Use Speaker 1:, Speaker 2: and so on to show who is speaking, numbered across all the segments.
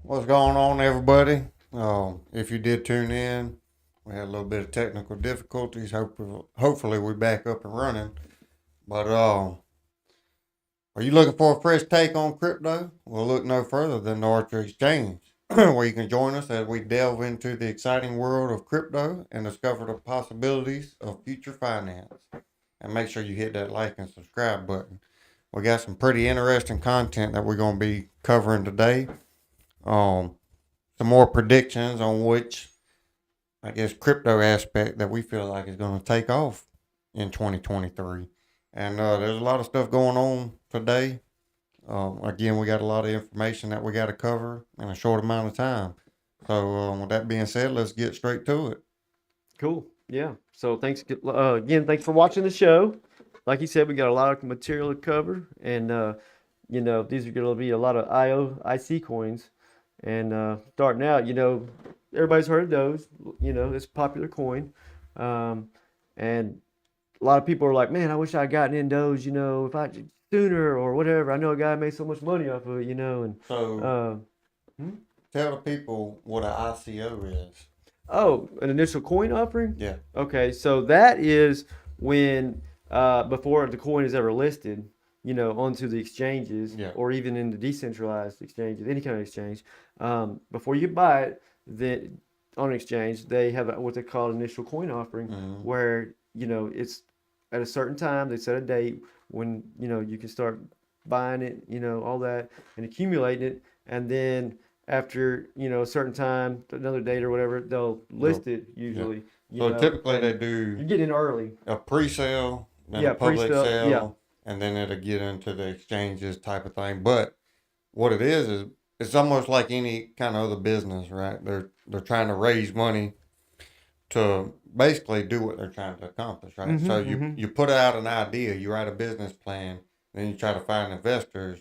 Speaker 1: What's going on, everybody? If you did tune in, we had a little bit of technical difficulties. Hopefully, we're back up and running. But are you looking for a fresh take on crypto? Well, look no further than the Archer Exchange, where you can join us as we delve into the exciting world of crypto and discover the possibilities of future finance. And make sure you hit that like and subscribe button. We got some pretty interesting content that we're going to be covering today. Um, some more predictions on which, I guess, crypto aspect that we feel like is going to take off in 2023. And there's a lot of stuff going on today. Again, we got a lot of information that we got to cover in a short amount of time. So, with that being said, let's get straight to it.
Speaker 2: Cool. Yeah. So thanks again. Thanks for watching the show. Like you said, we got a lot of material to cover, and these are going to be a lot of IC coins. And starting out, everybody's heard of Doge. It's a popular coin, and a lot of people are like, "Man, I wish I'd gotten in Doge. If I sooner or whatever. I know a guy made so much money off of it. And
Speaker 1: So, tell the people what an ICO is.
Speaker 2: Oh, an initial coin offering?
Speaker 1: Yeah.
Speaker 2: Okay, so that is when before the coin is ever listed, onto the exchanges
Speaker 1: Yeah.
Speaker 2: or even in the decentralized exchanges, any kind of exchange. Before you buy it, then on an exchange, they have what they call an initial coin offering,
Speaker 1: Mm-hmm.
Speaker 2: where it's at a certain time. They set a date when you can start buying it, all that and accumulating it, and then after a certain time, another date or whatever, they'll list it usually.
Speaker 1: So typically they
Speaker 2: You
Speaker 1: do
Speaker 2: get in early.
Speaker 1: a pre-sale, then
Speaker 2: Yeah,
Speaker 1: a public
Speaker 2: pre-sale.
Speaker 1: sale,
Speaker 2: Yeah.
Speaker 1: and then it'll get into the exchanges type of thing. But what it is it's almost like any kind of other business, right? They're trying to raise money to basically do what they're trying to accomplish, right?
Speaker 2: Mm-hmm,
Speaker 1: So
Speaker 2: mm-hmm.
Speaker 1: you put out an idea, you write a business plan, then you try to find investors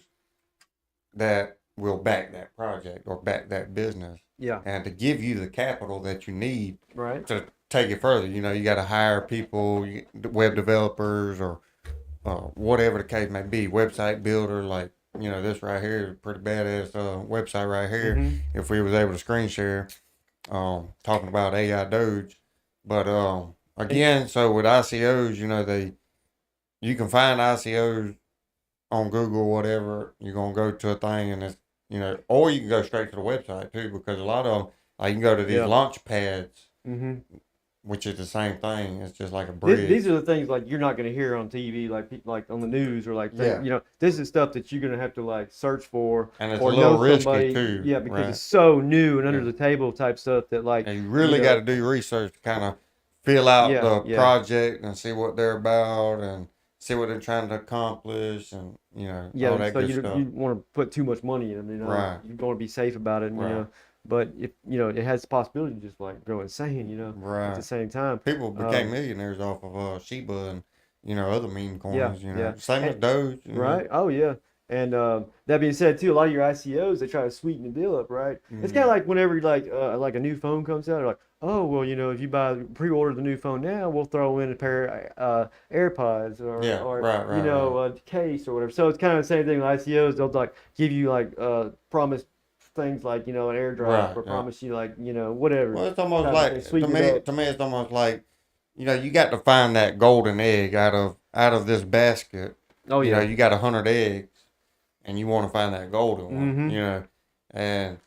Speaker 1: that will back that project or back that business.
Speaker 2: Yeah.
Speaker 1: And to give you the capital that you need
Speaker 2: Right.
Speaker 1: to take it further. You got to hire people, web developers, or whatever the case may be, website builder. Like this right here is a pretty badass website right here.
Speaker 2: Mm-hmm.
Speaker 1: If we was able to screen share, talking about AI Doge, but again, so with ICOs, you can find ICOs on Google or whatever. You're gonna go to a thing and it's or you can go straight to the website too, because a lot of them, like, you can go to these
Speaker 2: Yeah.
Speaker 1: launch pads,
Speaker 2: Mm-hmm.
Speaker 1: which is the same thing. It's just like a
Speaker 2: These,
Speaker 1: bridge.
Speaker 2: these are the things like you're not going to hear on TV, like on the news or
Speaker 1: Yeah.
Speaker 2: this is stuff that you're going to have to like search for
Speaker 1: And it's
Speaker 2: or
Speaker 1: a little
Speaker 2: know
Speaker 1: risky
Speaker 2: somebody.
Speaker 1: too,
Speaker 2: Yeah, because
Speaker 1: right?
Speaker 2: it's so new and under
Speaker 1: Yeah.
Speaker 2: the table type stuff that like
Speaker 1: And you really got to do research to kind of fill out
Speaker 2: yeah,
Speaker 1: the
Speaker 2: yeah.
Speaker 1: project and see what they're about and see what they're trying to accomplish and all
Speaker 2: Yeah,
Speaker 1: that
Speaker 2: so
Speaker 1: good
Speaker 2: you
Speaker 1: stuff.
Speaker 2: you want to put too much money in,
Speaker 1: Right.
Speaker 2: you want to be safe about it,
Speaker 1: Right.
Speaker 2: but if it has the possibility to just like go insane, at
Speaker 1: Right.
Speaker 2: the same time.
Speaker 1: People became
Speaker 2: Um,
Speaker 1: millionaires off of Shiba and other meme
Speaker 2: yeah,
Speaker 1: coins.
Speaker 2: yeah,
Speaker 1: Same as
Speaker 2: and,
Speaker 1: Doge.
Speaker 2: right. Oh yeah, and that being said, too, a lot of your ICOs they try to sweeten the deal up, right? It's kind
Speaker 1: Mm,
Speaker 2: of like whenever like a new phone comes out, they're like, oh well, if you pre-order the new phone now, we'll throw in a pair of AirPods
Speaker 1: yeah.
Speaker 2: or
Speaker 1: Right. Right. Right.
Speaker 2: a case or whatever. So it's kind of the same thing with ICOs. They'll like give you like promise things like an airdrop
Speaker 1: Right.
Speaker 2: or
Speaker 1: Yeah.
Speaker 2: promise you like whatever
Speaker 1: Well, it's almost
Speaker 2: type of thing,
Speaker 1: like to
Speaker 2: sweeten it
Speaker 1: me.
Speaker 2: up.
Speaker 1: To me, it's almost like you got to find that golden egg out of this basket.
Speaker 2: Oh yeah.
Speaker 1: You got 100 eggs, and you want to find that golden one.
Speaker 2: Mm-hmm.
Speaker 1: And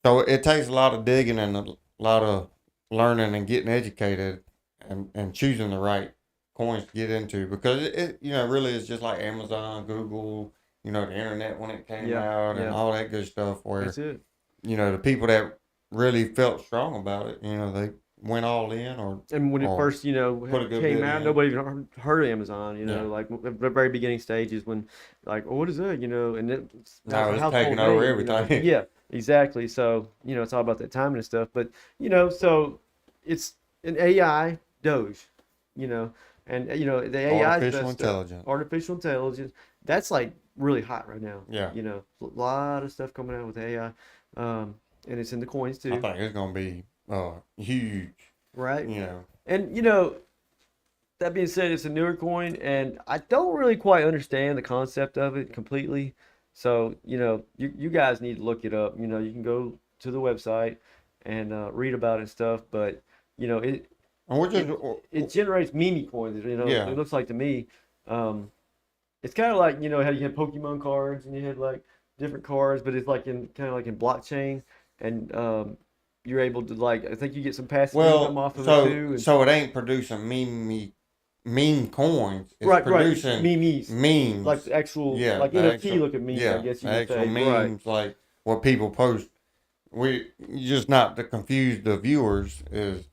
Speaker 1: so it takes a lot of digging and a lot of learning and getting educated and choosing the right coins to get into, because it really is just like Amazon, Google, the internet when it came
Speaker 2: Yeah.
Speaker 1: out and
Speaker 2: Yeah.
Speaker 1: all that good stuff, where
Speaker 2: That's it.
Speaker 1: the people that really felt strong about it, they went all in
Speaker 2: And when it
Speaker 1: or
Speaker 2: first,
Speaker 1: put a good
Speaker 2: came
Speaker 1: bit
Speaker 2: out,
Speaker 1: in.
Speaker 2: nobody even heard of Amazon.
Speaker 1: Yeah.
Speaker 2: Like the very beginning stages when, like, oh, what is that? And it's
Speaker 1: Now
Speaker 2: like a
Speaker 1: it's
Speaker 2: household
Speaker 1: taking over
Speaker 2: name.
Speaker 1: everything.
Speaker 2: Yeah, exactly. So it's all about that timing and stuff. But so it's an AI Doge, and the AI is
Speaker 1: Artificial
Speaker 2: that stuff.
Speaker 1: intelligence.
Speaker 2: Artificial intelligence. That's like really hot right now.
Speaker 1: Yeah.
Speaker 2: A lot of stuff coming out with AI, and it's in the coins
Speaker 1: I
Speaker 2: too,
Speaker 1: think it's gonna be huge.
Speaker 2: right?
Speaker 1: You know.
Speaker 2: And that being said, it's a newer coin, and I don't really quite understand the concept of it completely. So, you guys need to look it up. You can go to the website and read about it and stuff. But, you know, it
Speaker 1: And we're just,
Speaker 2: it generates meme coins.
Speaker 1: yeah.
Speaker 2: It looks like to me. Um, it's kind of like how you had Pokemon cards and you had like different cards, but it's like in kind of like in blockchain, and you're able to like I think you get some passive income
Speaker 1: Well,
Speaker 2: off of it
Speaker 1: so
Speaker 2: too. And
Speaker 1: so it ain't producing meme coins. It's
Speaker 2: right,
Speaker 1: producing
Speaker 2: memes, like
Speaker 1: memes.
Speaker 2: the actual
Speaker 1: Yeah,
Speaker 2: like
Speaker 1: the
Speaker 2: NFT
Speaker 1: actual
Speaker 2: looking memes, I
Speaker 1: yeah,
Speaker 2: guess
Speaker 1: the
Speaker 2: you would
Speaker 1: actual
Speaker 2: say. Right.
Speaker 1: memes like what people post. We just not to confuse the viewers is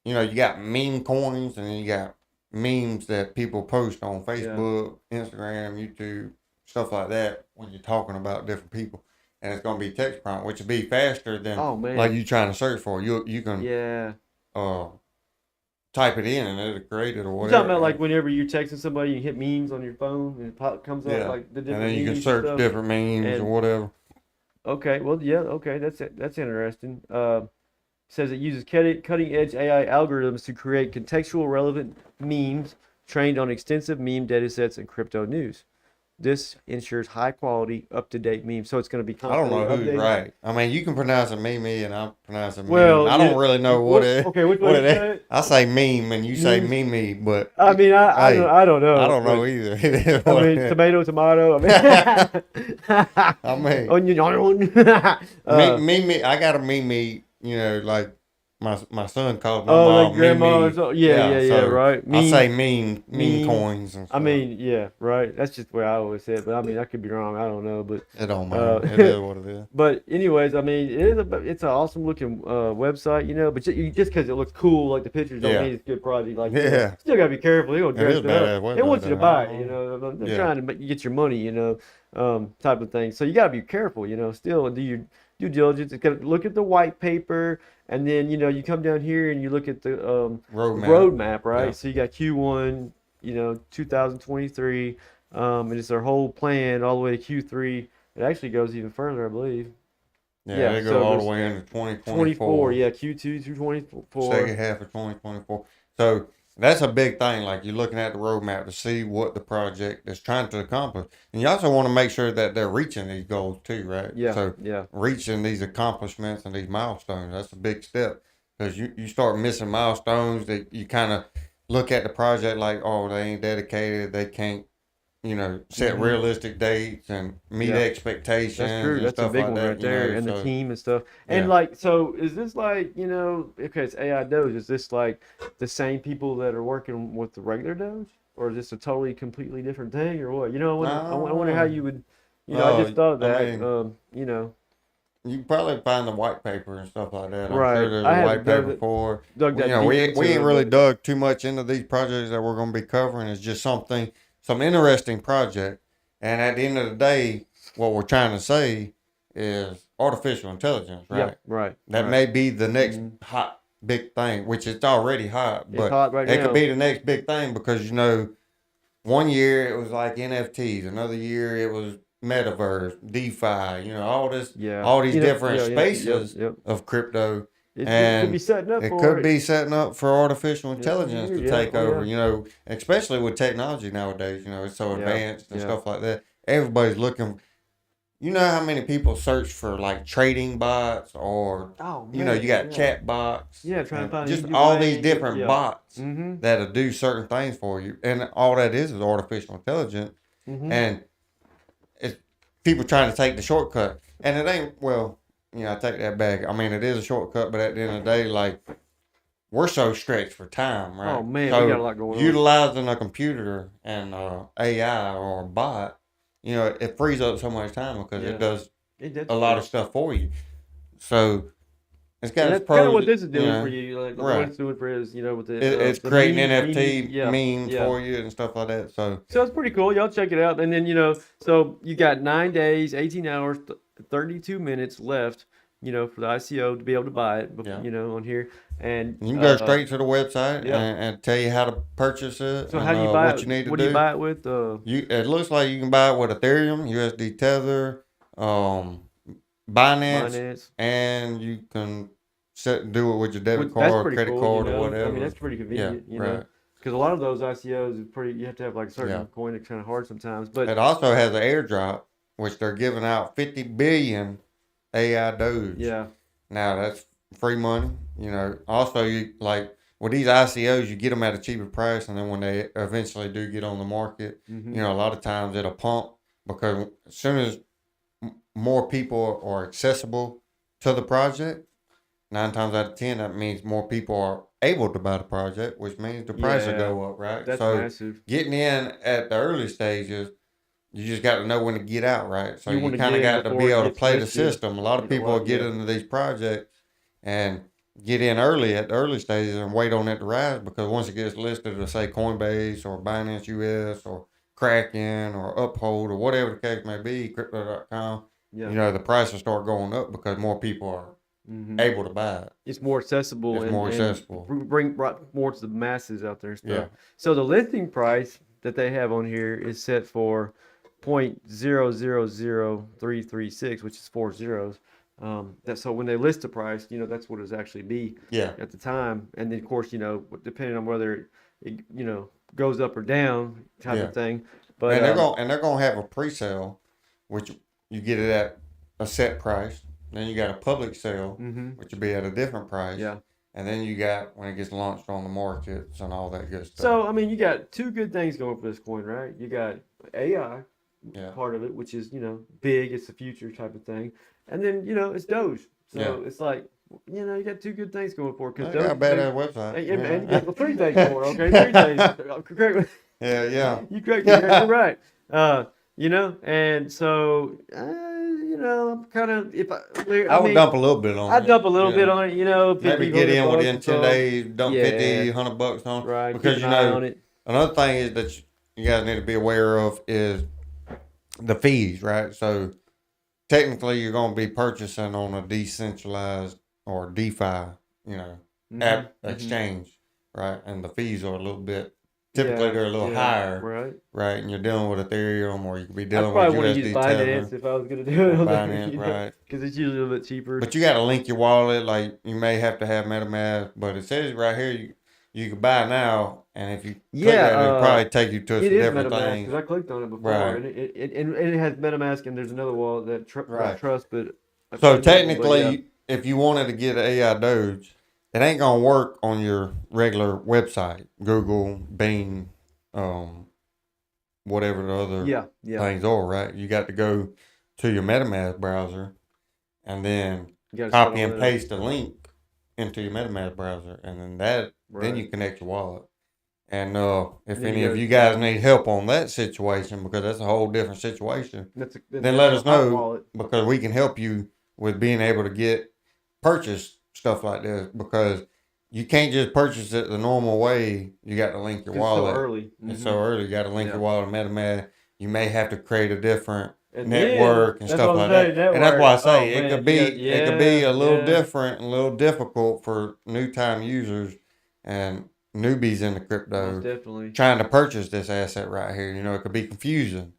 Speaker 1: you got meme coins and then you got memes that people post on
Speaker 2: Yeah.
Speaker 1: Facebook, Instagram, YouTube, stuff like that when you're talking about different people. And it's gonna be text prompt, which will be faster than
Speaker 2: Oh
Speaker 1: like
Speaker 2: man.
Speaker 1: you trying to search for. You can
Speaker 2: Yeah.
Speaker 1: uh type it in and it'll create it or
Speaker 2: You talking
Speaker 1: whatever.
Speaker 2: about like
Speaker 1: And
Speaker 2: whenever you're texting somebody, you hit memes on your phone and comes up
Speaker 1: yeah,
Speaker 2: like the
Speaker 1: and
Speaker 2: different
Speaker 1: then you can
Speaker 2: memes and
Speaker 1: search
Speaker 2: stuff.
Speaker 1: different memes or
Speaker 2: And
Speaker 1: whatever.
Speaker 2: okay, well, yeah, okay, that's interesting. Says it uses cutting edge AI algorithms to create contextual relevant memes trained on extensive meme datasets and crypto news. This ensures high quality, up to date memes. So it's going to be
Speaker 1: I don't
Speaker 2: constantly
Speaker 1: know who's
Speaker 2: updated.
Speaker 1: right. I mean, you can pronounce it meme and I'm pronouncing meme.
Speaker 2: Well,
Speaker 1: I don't really know what it
Speaker 2: okay, which way
Speaker 1: what
Speaker 2: you
Speaker 1: it.
Speaker 2: say it?
Speaker 1: I say meme and you say
Speaker 2: Memes.
Speaker 1: meme, but
Speaker 2: I mean,
Speaker 1: hey,
Speaker 2: I don't
Speaker 1: I
Speaker 2: know,
Speaker 1: don't know
Speaker 2: but
Speaker 1: either. It is
Speaker 2: I
Speaker 1: what it
Speaker 2: mean,
Speaker 1: is.
Speaker 2: tomato, tomato. I mean,
Speaker 1: I mean,
Speaker 2: onion, onion.
Speaker 1: meme. I got a meme. Like my son calls my
Speaker 2: Oh, like
Speaker 1: mom
Speaker 2: grandma or
Speaker 1: meme.
Speaker 2: so. Yeah,
Speaker 1: Yeah,
Speaker 2: yeah, yeah.
Speaker 1: so
Speaker 2: Right.
Speaker 1: I say
Speaker 2: Memes.
Speaker 1: meme
Speaker 2: Memes.
Speaker 1: coins and
Speaker 2: I
Speaker 1: stuff.
Speaker 2: mean, yeah, right. That's just where I always said, but I mean, I could be wrong. I don't know, but
Speaker 1: It don't matter. It
Speaker 2: uh,
Speaker 1: is what it is.
Speaker 2: but anyways, I mean, it's an awesome looking website, but just because it looks cool, like the pictures don't
Speaker 1: Yeah,
Speaker 2: mean it's a good project. Like,
Speaker 1: yeah.
Speaker 2: still gotta be careful. They're gonna
Speaker 1: It is
Speaker 2: dress
Speaker 1: a
Speaker 2: it up.
Speaker 1: badass
Speaker 2: They
Speaker 1: website
Speaker 2: want you to
Speaker 1: though.
Speaker 2: buy it. They're
Speaker 1: Yeah.
Speaker 2: trying to get your money, type of thing. So you gotta be careful, still and do your due diligence. You gotta look at the white paper, and then you come down here and you look at the
Speaker 1: Roadmap.
Speaker 2: roadmap, right?
Speaker 1: Yeah.
Speaker 2: So you got Q1, 2023, and it's their whole plan all the way to Q3. It actually goes even further, I believe.
Speaker 1: Yeah,
Speaker 2: Yeah,
Speaker 1: they go
Speaker 2: so
Speaker 1: all the
Speaker 2: there's
Speaker 1: way into
Speaker 2: 24,
Speaker 1: 2024,
Speaker 2: yeah, Q2 through 24.
Speaker 1: second half of 2024. So that's a big thing. Like you're looking at the roadmap to see what the project is trying to accomplish. And you also want to make sure that they're reaching these goals too, right?
Speaker 2: Yeah,
Speaker 1: So
Speaker 2: yeah.
Speaker 1: reaching these accomplishments and these milestones, that's a big step. Because you start missing milestones that you kind of look at the project like, oh, they ain't dedicated. They can't set
Speaker 2: Hmm.
Speaker 1: realistic dates and meet
Speaker 2: Yeah, that's
Speaker 1: expectations
Speaker 2: true.
Speaker 1: and
Speaker 2: That's a
Speaker 1: stuff
Speaker 2: big
Speaker 1: like
Speaker 2: one right there.
Speaker 1: that.
Speaker 2: And the
Speaker 1: So
Speaker 2: team and stuff. And
Speaker 1: yeah.
Speaker 2: like, so is this like, okay, it's AI Doge. Is this like the same people that are working with the regular Doge? Or is this a totally completely different thing or what? I wonder how
Speaker 1: No.
Speaker 2: you would, I just thought of
Speaker 1: I
Speaker 2: that.
Speaker 1: mean, you can probably find the white paper and stuff like that. I'm sure
Speaker 2: Right.
Speaker 1: there's
Speaker 2: I
Speaker 1: a white
Speaker 2: haven't
Speaker 1: paper for it.
Speaker 2: dug that
Speaker 1: We
Speaker 2: deep
Speaker 1: we
Speaker 2: into
Speaker 1: ain't
Speaker 2: it,
Speaker 1: really
Speaker 2: but
Speaker 1: dug too much into these projects that we're going to be covering. It's just some interesting project. And at the end of the day, what we're trying to say is artificial intelligence,
Speaker 2: yeah,
Speaker 1: right?
Speaker 2: right,
Speaker 1: That
Speaker 2: right.
Speaker 1: may be the next
Speaker 2: Hmm.
Speaker 1: hot big thing, which it's already hot,
Speaker 2: It's
Speaker 1: but
Speaker 2: hot right
Speaker 1: it could
Speaker 2: now.
Speaker 1: be the next big thing because one year it was like NFTs, another year it was metaverse, DeFi,
Speaker 2: Yeah.
Speaker 1: all these different
Speaker 2: Yeah, yeah, yep,
Speaker 1: spaces
Speaker 2: yep.
Speaker 1: of crypto,
Speaker 2: It could be
Speaker 1: and
Speaker 2: setting up
Speaker 1: it
Speaker 2: for
Speaker 1: could
Speaker 2: it.
Speaker 1: be setting up for artificial
Speaker 2: Yes,
Speaker 1: intelligence
Speaker 2: indeed.
Speaker 1: to
Speaker 2: Yeah.
Speaker 1: take
Speaker 2: Oh,
Speaker 1: over,
Speaker 2: yeah.
Speaker 1: especially with technology nowadays, it's so
Speaker 2: Yeah.
Speaker 1: advanced and
Speaker 2: Yeah.
Speaker 1: stuff like that. Everybody's looking. You know how many people search for like trading bots or
Speaker 2: Oh
Speaker 1: you
Speaker 2: man.
Speaker 1: got
Speaker 2: Yeah.
Speaker 1: chat bots
Speaker 2: Yeah. Trying to
Speaker 1: and
Speaker 2: find an
Speaker 1: just
Speaker 2: easy
Speaker 1: all these
Speaker 2: way.
Speaker 1: different
Speaker 2: Yeah.
Speaker 1: bots
Speaker 2: Mm-hmm.
Speaker 1: that'll do certain things for you. And all that is artificial intelligence.
Speaker 2: Mm-hmm.
Speaker 1: And it's people trying to take the shortcut. And it ain't, well, I take that back. I mean, it is a shortcut, but at the end of the day, like, we're so stretched for time,
Speaker 2: Oh
Speaker 1: right?
Speaker 2: man, we got a
Speaker 1: So
Speaker 2: lot going on.
Speaker 1: utilizing a computer and AI or a bot, it frees up so much time because it
Speaker 2: Yeah.
Speaker 1: does
Speaker 2: That's
Speaker 1: a lot
Speaker 2: true.
Speaker 1: of stuff for you. So it's got
Speaker 2: And
Speaker 1: its
Speaker 2: that's kind of
Speaker 1: pros,
Speaker 2: what this is doing for you. Like what
Speaker 1: right.
Speaker 2: it's doing for is, with
Speaker 1: It's
Speaker 2: the
Speaker 1: creating
Speaker 2: memes.
Speaker 1: NFT
Speaker 2: Yeah.
Speaker 1: memes
Speaker 2: Yeah.
Speaker 1: for you and stuff like that. So
Speaker 2: So it's pretty cool. Y'all check it out. And then, so you got 9 days, 18 hours, 32 minutes left, for the ICO to be able to buy it,
Speaker 1: yeah,
Speaker 2: on here. And
Speaker 1: you can go straight to the website
Speaker 2: yeah.
Speaker 1: and tell you how to purchase it
Speaker 2: So how
Speaker 1: and
Speaker 2: do you buy
Speaker 1: what
Speaker 2: it?
Speaker 1: you need to
Speaker 2: What do you
Speaker 1: do.
Speaker 2: buy it with?
Speaker 1: It looks like you can buy it with Ethereum, USD Tether, Binance,
Speaker 2: Binance.
Speaker 1: and you can do it with your debit
Speaker 2: That's
Speaker 1: card,
Speaker 2: pretty
Speaker 1: credit
Speaker 2: cool,
Speaker 1: card, or
Speaker 2: I mean,
Speaker 1: whatever.
Speaker 2: that's pretty
Speaker 1: Yeah,
Speaker 2: convenient,
Speaker 1: right.
Speaker 2: because a lot of those ICOs is you have to have like a
Speaker 1: Yeah.
Speaker 2: certain coin. It's kind of hard sometimes, but
Speaker 1: It also has an airdrop. which they're giving out 50 billion AI Doge.
Speaker 2: Yeah.
Speaker 1: Now that's free money. Also you like with these ICOs, you get them at a cheaper price, and then when they eventually do get on the market,
Speaker 2: Mm-hmm.
Speaker 1: a lot of times it'll pump because as soon as more people are accessible to the project, 9 times out of 10, that means more people are able to buy the project, which means the price will
Speaker 2: Yeah.
Speaker 1: go up, right?
Speaker 2: That's
Speaker 1: So
Speaker 2: massive.
Speaker 1: getting in at the early stages, you just got to know when to get out, right? So
Speaker 2: You
Speaker 1: you
Speaker 2: want to get
Speaker 1: kind of
Speaker 2: in
Speaker 1: got to
Speaker 2: before
Speaker 1: be
Speaker 2: it
Speaker 1: able to
Speaker 2: gets
Speaker 1: play the
Speaker 2: listed.
Speaker 1: system. A lot of people will get into these projects and get in early at the early stages and wait on it to rise because once it gets listed to say Coinbase or Binance US or Kraken or Uphold or whatever the case may be, crypto.com,
Speaker 2: Yeah.
Speaker 1: the price will start going up because more people are
Speaker 2: Mm-hmm.
Speaker 1: able to buy it.
Speaker 2: It's more accessible
Speaker 1: It's
Speaker 2: and
Speaker 1: more accessible.
Speaker 2: brought more to the masses out there and stuff.
Speaker 1: Yeah.
Speaker 2: So the listing price that they have on here is set for 0.000336, which is 4 zeros. So when they list the price, that's what it's actually be
Speaker 1: Yeah.
Speaker 2: at the time. And then of course, depending on whether it goes up or down type
Speaker 1: Yeah.
Speaker 2: of thing. But
Speaker 1: And they're gonna have a pre-sale, which you get it at a set price. Then you got a public sale,
Speaker 2: mm-hmm.
Speaker 1: which will be at a different price.
Speaker 2: Yeah.
Speaker 1: And then you got when it gets launched on the markets and all that good stuff.
Speaker 2: So I mean, you got two good things going for this coin, right? You got AI
Speaker 1: Yeah.
Speaker 2: part of it, which is big, it's the future type of thing, and then it's Doge. So it's like you got two good things going for it because
Speaker 1: They got a badass website.
Speaker 2: and you got three things going. Okay, three things. Correct.
Speaker 1: Yeah.
Speaker 2: You correct me. You're right. And so I'm kind of
Speaker 1: I would dump a little bit on it.
Speaker 2: I'd dump a little bit on it. 50,
Speaker 1: Maybe get in
Speaker 2: $100
Speaker 1: within 10 days, dump
Speaker 2: Yeah.
Speaker 1: 50, $100 on it.
Speaker 2: Right.
Speaker 1: Because
Speaker 2: Keep an eye on it.
Speaker 1: another thing is that you guys need to be aware of is the fees, right? So technically you're going to be purchasing on a decentralized or DeFi, app exchange, right? And the fees are a little bit, typically they're a little higher, right? And you're dealing with Ethereum or you could be dealing with USD.
Speaker 2: I probably want to use Binance if I was going to do it on
Speaker 1: Binance,
Speaker 2: there,
Speaker 1: right?
Speaker 2: Because it's usually a little bit cheaper.
Speaker 1: But you got to link your wallet. Like you may have to have MetaMask, but it says right here you can buy now, and if you click that, it'll probably take you to some different things.
Speaker 2: Because I clicked on it before, and it has MetaMask, and there's another wallet that I trust, but
Speaker 1: so technically, if you wanted to get AI Doge, it ain't gonna work on your regular website, Google, Bing, whatever the other things are. Right? You got to go to your MetaMask browser, and then copy and paste the link into your MetaMask browser, and then then you connect your wallet. And if any of you guys need help on that situation, because that's a whole different situation, then let us know because we can help you with being able to purchase stuff like this because you can't just purchase it the normal way. You got to link your wallet.
Speaker 2: It's so early.
Speaker 1: It's so early. You got to link your wallet to MetaMask. You may have to create a different network and stuff like that. And that's why I say it could be a little different, a little difficult for new time users and newbies in the crypto trying to purchase this asset right here. It could be confusing,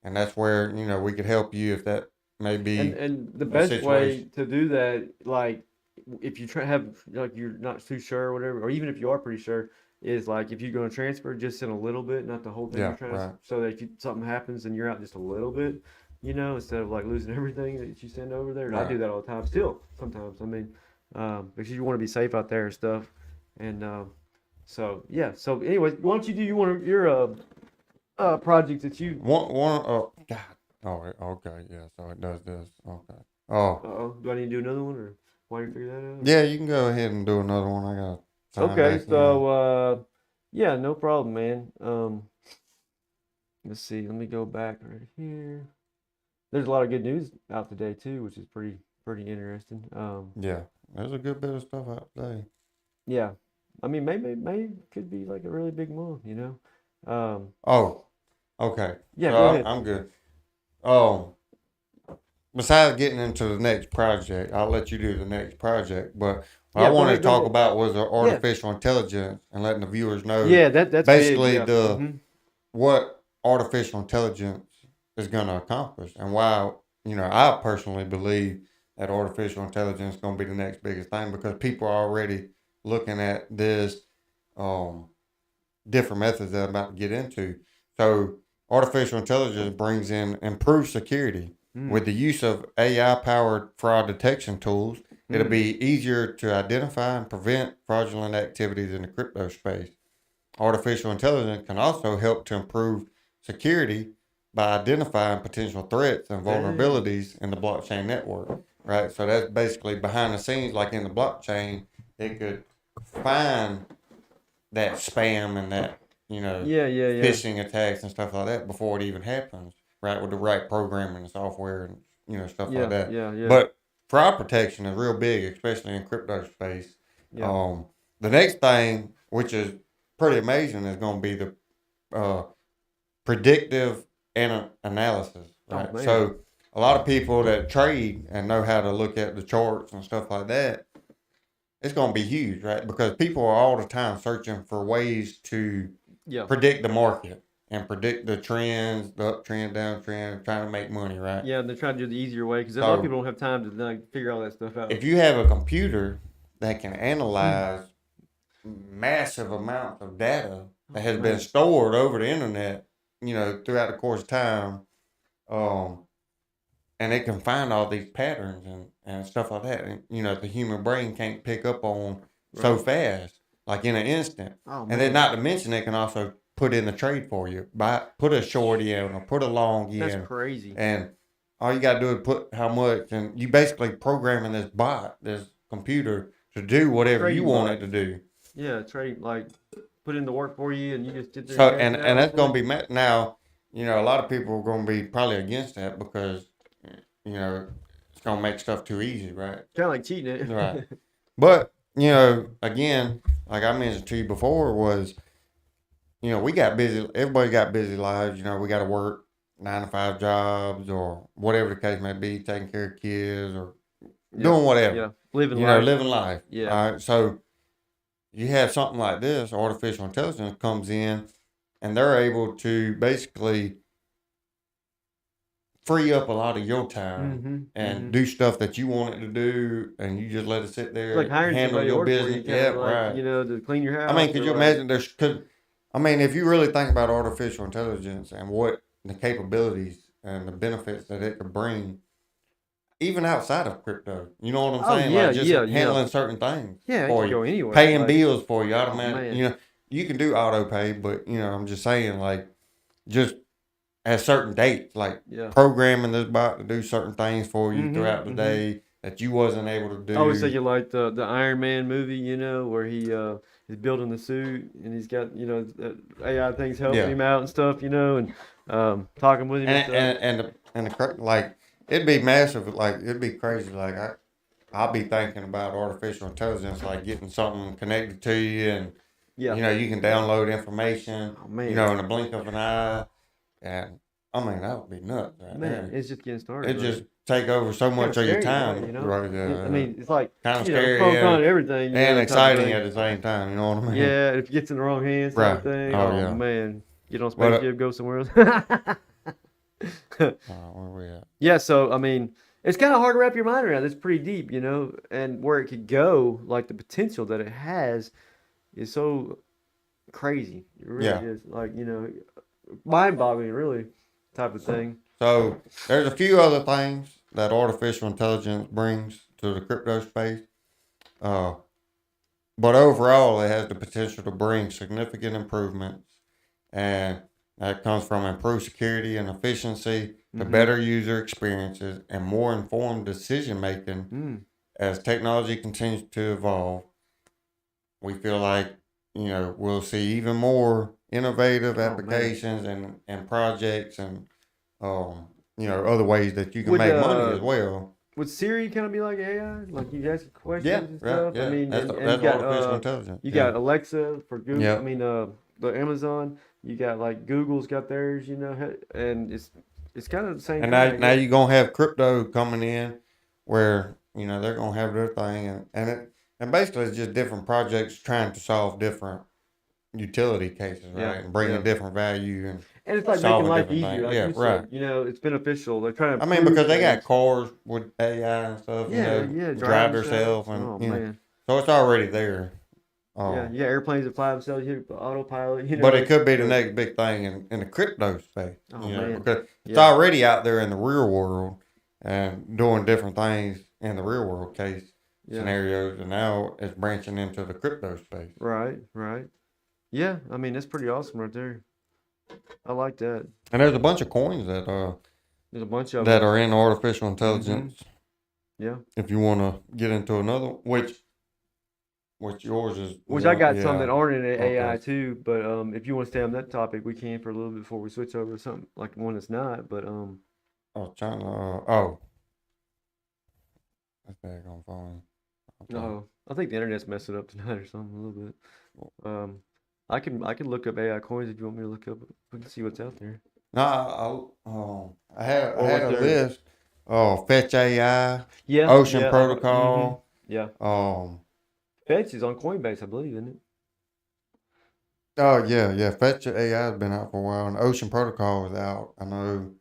Speaker 1: and that's where we could help you if that may be.
Speaker 2: And the best way to do that, like if you you're not too sure or whatever, or even if you are pretty sure, is like if you're going to transfer, just send a little bit, not the whole thing. You're trying to, so that if something happens and you're out just a little bit, instead of like losing everything that you send over there. And I do that all the time. Still, sometimes. I mean, because you want to be safe out there and stuff. And so yeah. So anyways, why don't you do your project that you
Speaker 1: God. Oh, okay. Yeah. So it does this. Okay. Oh.
Speaker 2: Do I need to do another one or why do you figure that out?
Speaker 1: Yeah, you can go ahead and do another one. I got.
Speaker 2: Okay, so yeah, no problem, man. Let's see. Let me go back right here. There's a lot of good news out today too, which is pretty interesting.
Speaker 1: Yeah, there's a good bit of stuff out today.
Speaker 2: Yeah, I mean, maybe could be like a really big month,
Speaker 1: Oh, okay.
Speaker 2: Yeah,
Speaker 1: so
Speaker 2: go ahead.
Speaker 1: I'm good. Oh, besides getting into the next project, I'll let you do the next project. But what I wanted to talk about was the artificial intelligence and letting the viewers know.
Speaker 2: Yeah, that's
Speaker 1: basically
Speaker 2: big,
Speaker 1: what artificial intelligence is going to accomplish and why I personally believe that artificial intelligence is going to be the next biggest thing because people are already looking at this different methods that I'm about to get into. So artificial intelligence brings in improved security. With the use of AI-powered fraud detection tools, it'll be easier to identify and prevent fraudulent activities in the crypto space. Artificial intelligence can also help to improve security by identifying potential threats and vulnerabilities in the blockchain network, right? So that's basically behind the scenes, like in the blockchain, it could find that spam and that, phishing attacks and stuff like that before it even happens, right? With the right programming and software and, stuff like that.
Speaker 2: Yeah.
Speaker 1: But fraud protection is real big, especially in crypto space.
Speaker 2: Yeah.
Speaker 1: The next thing, which is pretty amazing, is going to be the predictive analysis, right?
Speaker 2: Oh, man.
Speaker 1: So a lot of people that trade and know how to look at the charts and stuff like that, it's going to be huge, right? Because people are all the time searching for ways to predict the market and predict the trends, the uptrend, downtrend, trying to make money, right?
Speaker 2: Yeah, and they're trying to do the easier way because a lot of people don't have time to like, figure all that stuff out.
Speaker 1: If you have a computer that can analyze massive amounts of data that has been stored over the internet, throughout the course of time, and it can find all these patterns and stuff like that. And, the human brain can't pick up on so fast, like in an instant.
Speaker 2: Oh,
Speaker 1: and then not to mention, it can also put in the trade for you. Put a short in or put a long in.
Speaker 2: That's crazy.
Speaker 1: And all you got to do is put how much, and you basically programming this bot, this computer, to do whatever you want it to do.
Speaker 2: Yeah, trade, like, put in the work for you, and you just did.
Speaker 1: So, and that's going to be now. A lot of people are going to be probably against that because, it's going to make stuff too easy, right?
Speaker 2: Kind of like cheating it.
Speaker 1: Right. But, again, like I mentioned to you before, was, we got busy, everybody got busy lives. We got to work 9-to-5 jobs or whatever the case may be, taking care of kids or doing whatever.
Speaker 2: Yeah, living life.
Speaker 1: Living life.
Speaker 2: Yeah.
Speaker 1: All right. So, you have something like this, artificial intelligence comes in, and they're able to basically free up a lot of your time and do stuff that you want it to do, and you just let it sit there
Speaker 2: like
Speaker 1: and handle your business.
Speaker 2: Right. To clean your house.
Speaker 1: I mean, could you imagine if you really think about artificial intelligence and what the capabilities and the benefits that it could bring, even outside of crypto, you know what I'm saying?
Speaker 2: Yeah,
Speaker 1: like just handling certain things
Speaker 2: for you. Go anywhere.
Speaker 1: Paying bills for you automatically. You can do auto pay, but I'm just saying, like, just at certain dates, like programming this bot to do certain things for you throughout the day that you wasn't able to do.
Speaker 2: I was thinking like the Iron Man movie, where he is building the suit and he's got AI things helping him out and stuff, and talking with him
Speaker 1: and the like. It'd be massive, like, it'd be crazy. Like, I'll be thinking about artificial intelligence, like getting something connected to you and, you can download information, in the blink of an eye. And, I mean, that would be nuts right there.
Speaker 2: It's just getting started.
Speaker 1: It just take over so much of your time.
Speaker 2: Right, I mean, it's like,
Speaker 1: kind of scary
Speaker 2: and everything.
Speaker 1: And exciting at the same time, you know what I mean?
Speaker 2: Yeah, if it gets in the wrong hands,
Speaker 1: right.
Speaker 2: Thing,
Speaker 1: oh
Speaker 2: man. Get on spaceship, go somewhere else.
Speaker 1: Where we at?
Speaker 2: Yeah, so I mean, it's kind of hard to wrap your mind around. It's pretty deep, and where it could go, like the potential that it has, is so crazy. It really is, like mind-boggling, really, type of thing.
Speaker 1: So there's a few other things that artificial intelligence brings to the crypto space, but overall, it has the potential to bring significant improvements, and that comes from improved security and efficiency, to better user experiences, and more informed decision making. As technology continues to evolve, we feel like we'll see even more innovative applications and projects and other ways that you can make money as well.
Speaker 2: Would Siri kind of be like AI? Like you ask questions and stuff?
Speaker 1: Yeah.
Speaker 2: I mean,
Speaker 1: that's
Speaker 2: and you got,
Speaker 1: artificial intelligence.
Speaker 2: You got Alexa for Google. I mean, the Amazon. You got like Google's got theirs, and it's kind of the same.
Speaker 1: And now you're gonna have crypto coming in, where they're gonna have their thing, and basically it's just different projects trying to solve different utility cases, right? And bringing different value and
Speaker 2: it's like making life easier. Like
Speaker 1: right.
Speaker 2: Said, it's beneficial. They're trying to.
Speaker 1: I mean, because they got cars with AI and stuff.
Speaker 2: Yeah,
Speaker 1: drive themselves, and
Speaker 2: man.
Speaker 1: so it's already there.
Speaker 2: Yeah, you got airplanes that fly themselves, autopilot,
Speaker 1: But it could be the
Speaker 2: but-
Speaker 1: next big thing in the crypto space.
Speaker 2: Oh,
Speaker 1: You know,
Speaker 2: man.
Speaker 1: because it's
Speaker 2: Yeah.
Speaker 1: already out there in the real world and doing different things in the real world case
Speaker 2: Yeah.
Speaker 1: scenarios, and now it's branching into the crypto space.
Speaker 2: Right, right. Yeah, I mean, that's pretty awesome right there. I like that.
Speaker 1: And there's a bunch of coins that
Speaker 2: There's a bunch of
Speaker 1: that
Speaker 2: them.
Speaker 1: are in artificial intelligence.
Speaker 2: Yeah.
Speaker 1: If you want to get into another, which yours is,
Speaker 2: Which I got some
Speaker 1: yeah.
Speaker 2: that aren't in AI
Speaker 1: Okay.
Speaker 2: too, but if you want to stay on that topic, we can for a little bit before we switch over to something like one that's not. But
Speaker 1: Oh, China. Oh, that's bad on phone. Okay.
Speaker 2: no, I think the internet's messing up tonight or something a little bit. I can look up AI coins if you want me to look up. We can see what's out there.
Speaker 1: No, I had
Speaker 2: Or what
Speaker 1: a
Speaker 2: they're-
Speaker 1: list. Oh, Fetch AI,
Speaker 2: Yeah.
Speaker 1: Ocean
Speaker 2: yeah,
Speaker 1: Protocol.
Speaker 2: Yeah.
Speaker 1: Um.
Speaker 2: Fetch is on Coinbase, I believe, isn't it?
Speaker 1: Oh yeah. Fetch AI has been out for a while, and Ocean Protocol is out. I know.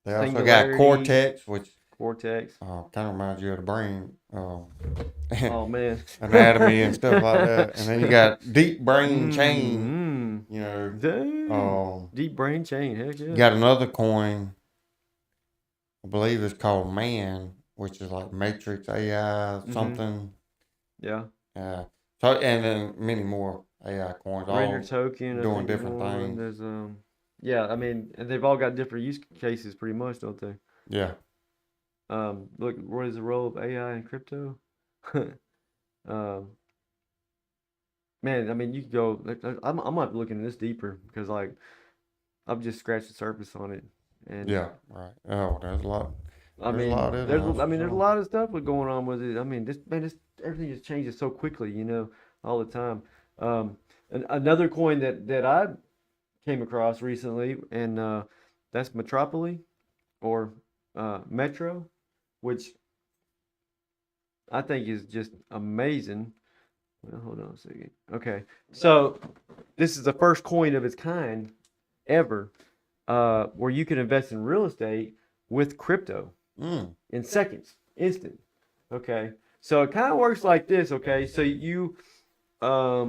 Speaker 1: They also got
Speaker 2: Singularity.
Speaker 1: Cortex, which
Speaker 2: Cortex.
Speaker 1: kind of reminds you of the brain.
Speaker 2: Oh man.
Speaker 1: Anatomy and stuff like that. And then you got Deep Brain Chain.
Speaker 2: Mm-hmm.
Speaker 1: You know.
Speaker 2: Dang. Deep brain chain. Heck yeah.
Speaker 1: You got another coin. I believe it's called Man, which is like Matrix AI something.
Speaker 2: Yeah.
Speaker 1: So and then many more AI coins,
Speaker 2: Render
Speaker 1: all
Speaker 2: token. I
Speaker 1: doing
Speaker 2: think,
Speaker 1: different
Speaker 2: one.
Speaker 1: things.
Speaker 2: There's yeah. I mean, and they've all got different use cases, pretty much, don't they?
Speaker 1: Yeah.
Speaker 2: Look, what is the role of AI in crypto? um, Man, I mean, you could go. I'm not looking this deeper because like I've just scratched the surface on it, and
Speaker 1: Yeah. Right. Oh, there's a lot.
Speaker 2: I
Speaker 1: There's a
Speaker 2: mean,
Speaker 1: lot in
Speaker 2: there's
Speaker 1: there,
Speaker 2: I mean, there's a
Speaker 1: so.
Speaker 2: lot of stuff going on with it. I mean, everything just changes so quickly, all the time. Another coin that I came across recently, and that's Metropoly or Metro, which I think is just amazing. Well, hold on a second. Okay, so this is the first coin of its kind ever, where you can invest in real estate with crypto in seconds, instant. Okay, so it kind of works like this. Okay, so you are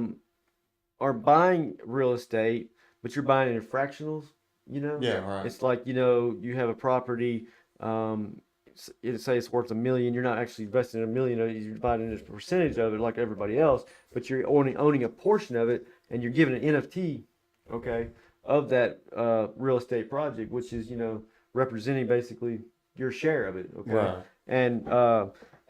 Speaker 2: buying real estate, but you're buying it in fractionals.
Speaker 1: Yeah. Right.
Speaker 2: It's like you have a property. Say it's worth $1 million. You're not actually investing in $1 million. You're dividing a percentage of it like everybody else, but you're owning a portion of it, and you're giving an NFT, okay, of that real estate project, which is representing basically your share of it, okay.
Speaker 1: Right.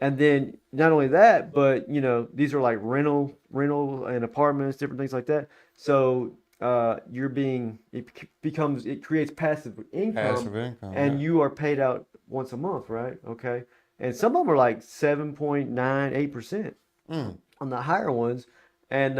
Speaker 2: And then not only that, but these are like rental and apartments, different things like that. So it creates passive income.
Speaker 1: Passive income.
Speaker 2: And
Speaker 1: yeah.
Speaker 2: you are paid out once a month, right? Okay. And some of them are like 7.98% on the higher ones. And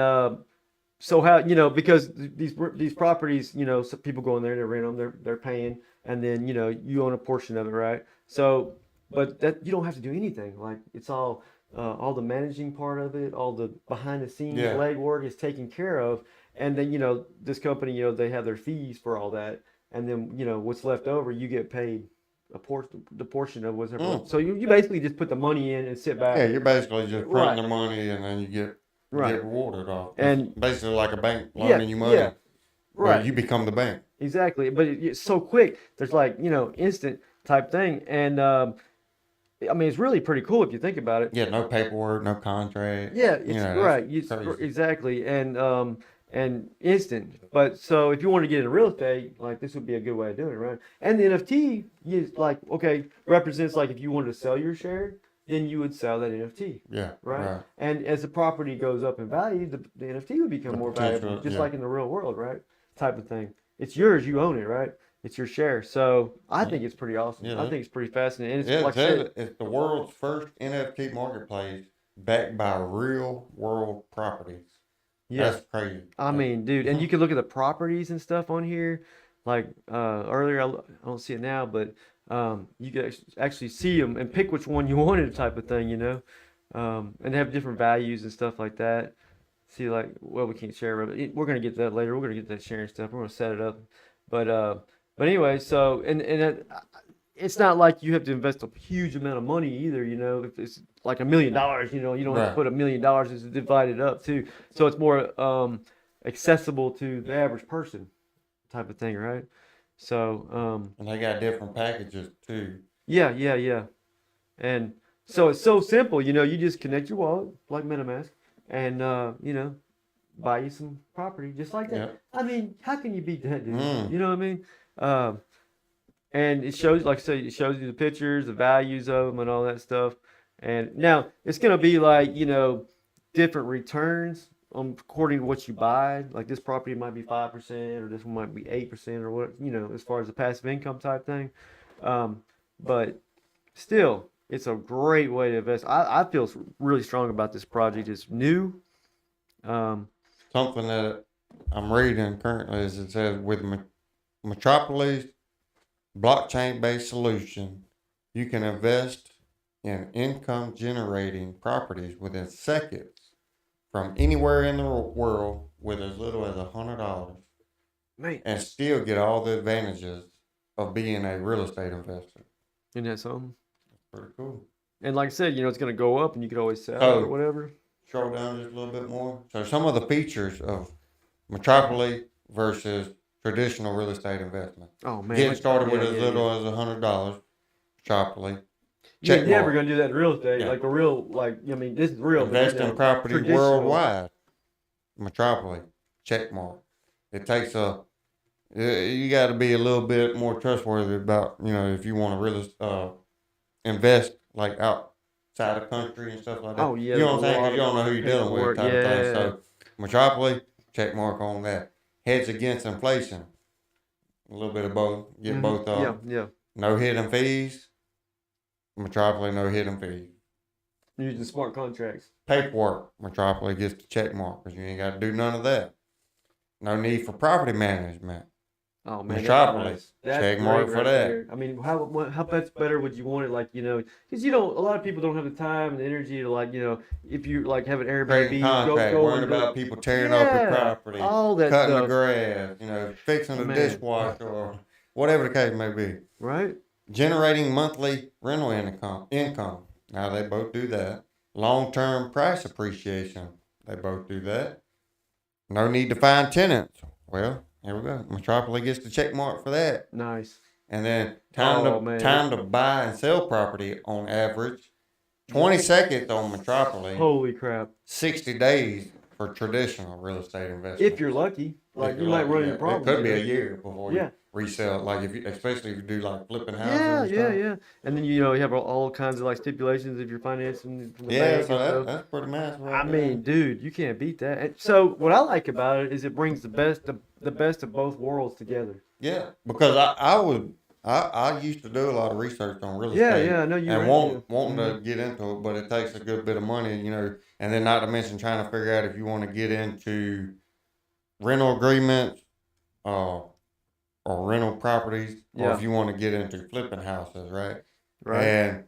Speaker 2: so how, because these properties, some people go in there, they rent them, they're paying, and then you own a portion of it, right? So, but that you don't have to do anything. Like it's all the managing part of it, all the behind the scenes
Speaker 1: Yeah.
Speaker 2: legwork is taken care of, and then this company, they have their fees for all that, and then what's left over, you get paid the portion of whatever. So you basically just put the money in and sit back.
Speaker 1: Yeah, you're basically just printing
Speaker 2: Right.
Speaker 1: the money and then you get rewarded off.
Speaker 2: And-
Speaker 1: It's basically like a bank loaning you money.
Speaker 2: yeah,
Speaker 1: But
Speaker 2: right.
Speaker 1: you become the bank.
Speaker 2: Exactly, but it's so quick. There's like instant type thing, and I mean it's really pretty cool if you think about it.
Speaker 1: Yeah, no paperwork, no contract.
Speaker 2: Yeah, it's right. Exactly, and instant. But so if you want to get into real estate, like this would be a good way of doing it, right? And the NFT is like represents like if you wanted to sell your share, then you would sell that NFT.
Speaker 1: Yeah,
Speaker 2: Right. And as the property goes up in value, the NFT would become more valuable, just like in the real world, right? Type of thing. It's yours. You own it, right? It's your share. So I think it's pretty awesome.
Speaker 1: Yeah,
Speaker 2: I think it's pretty fascinating. And
Speaker 1: Yeah,
Speaker 2: it's
Speaker 1: it
Speaker 2: like I
Speaker 1: says
Speaker 2: said,
Speaker 1: it's the world's first NFT marketplace backed by real world properties.
Speaker 2: yeah.
Speaker 1: That's crazy.
Speaker 2: I mean, dude, and you can look at the properties and stuff on here. Like earlier, I don't see it now, but you can actually see them and pick which one you wanted, type of thing, and they have different values and stuff like that. See, like, well, we can't share, but we're gonna get to that later. We're gonna get to that sharing stuff. We're gonna set it up, but anyway, so and it's not like you have to invest a huge amount of money either. If it's like $1 million, you don't have to
Speaker 1: Right.
Speaker 2: put $1 million. It's divided up too, so it's more accessible to the average person, type of thing, right? So
Speaker 1: And they got different packages too.
Speaker 2: yeah, yeah, yeah. And so it's so simple. You just connect your wallet like MetaMask, and buy you some property just like that.
Speaker 1: Yeah.
Speaker 2: I mean, how can you beat that, dude?
Speaker 1: Mm.
Speaker 2: You know what I mean? Um, and it shows, like I said, it shows you the pictures, the values of them, and all that stuff. And now it's gonna be like different returns according to what you buy. Like this property might be 5%, or this one might be 8%, or what as far as the passive income type thing. But still, it's a great way to invest. I feel really strong about this project. It's new. Um,
Speaker 1: Something that I'm reading currently is it says with Metropoly's blockchain-based solution, you can invest in income-generating properties within seconds from anywhere in the world with as little as $100,
Speaker 2: Man,
Speaker 1: and still get all the advantages of being a real estate investor.
Speaker 2: isn't that something?
Speaker 1: Pretty cool.
Speaker 2: And like I said, it's going to go up, and you could always sell it or
Speaker 1: So,
Speaker 2: whatever.
Speaker 1: scroll down just a little bit more. So, some of the features of Metropoly versus traditional real estate investment.
Speaker 2: Oh man,
Speaker 1: Getting started with
Speaker 2: yeah,
Speaker 1: as
Speaker 2: yeah,
Speaker 1: little
Speaker 2: yeah.
Speaker 1: as $100, Metropoly.
Speaker 2: You're
Speaker 1: Check
Speaker 2: never
Speaker 1: mark.
Speaker 2: going to do that in real estate,
Speaker 1: Yeah.
Speaker 2: like a real, like I mean, this is real, but
Speaker 1: Invest in property
Speaker 2: traditional.
Speaker 1: worldwide. Metropoly. Check mark. It takes you got to be a little bit more trustworthy about, if you want to really invest like outside the country and stuff like that.
Speaker 2: Oh yeah,
Speaker 1: You know
Speaker 2: there's
Speaker 1: what I'm
Speaker 2: a
Speaker 1: saying?
Speaker 2: lot
Speaker 1: Because you don't know who
Speaker 2: of
Speaker 1: you're dealing with
Speaker 2: paperwork.
Speaker 1: type of thing.
Speaker 2: Yeah.
Speaker 1: So, Metropoly, check mark on that. Hedge against inflation. A little bit of both. Get both of
Speaker 2: Yeah,
Speaker 1: them.
Speaker 2: yeah.
Speaker 1: No hidden fees. Metropoly, no hidden fees.
Speaker 2: Using smart contracts.
Speaker 1: Paperwork. Metropoly gets the check mark because you ain't got to do none of that. No need for property management.
Speaker 2: Oh man,
Speaker 1: Metropoly.
Speaker 2: that's nice. That's
Speaker 1: Check
Speaker 2: great
Speaker 1: mark for
Speaker 2: right
Speaker 1: that.
Speaker 2: there. I mean, how much better would you want it? Like because a lot of people don't have the time and the energy to if you like have an
Speaker 1: Creating
Speaker 2: Airbnb,
Speaker 1: contract,
Speaker 2: go
Speaker 1: worrying
Speaker 2: and do
Speaker 1: about people tearing up your property,
Speaker 2: all that
Speaker 1: cutting the
Speaker 2: stuff,
Speaker 1: grass, fixing the
Speaker 2: man.
Speaker 1: dishwasher, or whatever the case may be.
Speaker 2: Right?
Speaker 1: Generating monthly rental income. Now they both do that. Long-term price appreciation. They both do that. No need to find tenants. Well, here we go. Metropoly gets the check mark for that.
Speaker 2: Nice.
Speaker 1: And then
Speaker 2: Oh, man.
Speaker 1: time to buy and sell property on average 20 seconds on Metropoly.
Speaker 2: Holy crap.
Speaker 1: 60 days for traditional real estate investment.
Speaker 2: If you're lucky, like
Speaker 1: If
Speaker 2: you
Speaker 1: you're
Speaker 2: might
Speaker 1: lucky,
Speaker 2: run
Speaker 1: yeah.
Speaker 2: into problems.
Speaker 1: It could be a year before
Speaker 2: Yeah.
Speaker 1: you resell it. Like especially if you do like flipping houses.
Speaker 2: Yeah,
Speaker 1: and
Speaker 2: yeah,
Speaker 1: stuff.
Speaker 2: yeah. And then you have all kinds of like stipulations if you're financing from the
Speaker 1: Yeah,
Speaker 2: bank
Speaker 1: so
Speaker 2: and stuff.
Speaker 1: that's pretty massive.
Speaker 2: I mean, dude, you can't beat that. And so what I like about it is it brings the best of both worlds together.
Speaker 1: Yeah, because I used to do a lot of research on real
Speaker 2: Yeah,
Speaker 1: estate.
Speaker 2: yeah, I know you
Speaker 1: And
Speaker 2: were
Speaker 1: wanting to get into it, but it takes a good bit of money, and then not to mention trying to figure out if you want to get into rental agreements, or rental properties, or
Speaker 2: Yeah.
Speaker 1: if you want to get into flipping houses, right?
Speaker 2: Right.
Speaker 1: And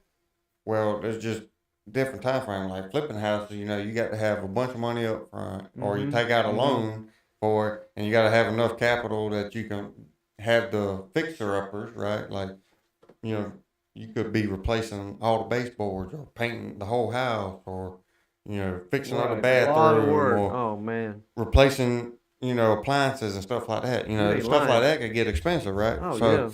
Speaker 1: well, there's just different time frame. Like flipping houses, you got to have a bunch of money up front, or you take out a loan for it, and you got to have enough capital that you can have the fixer uppers, right? Like, you could be replacing all the baseboards, or painting the whole house, or fixing up the
Speaker 2: Right. A lot of
Speaker 1: bathroom,
Speaker 2: work.
Speaker 1: or
Speaker 2: Oh man.
Speaker 1: replacing appliances and stuff like that.
Speaker 2: ain't
Speaker 1: Stuff
Speaker 2: lying.
Speaker 1: like that could get expensive, right?
Speaker 2: Oh
Speaker 1: So,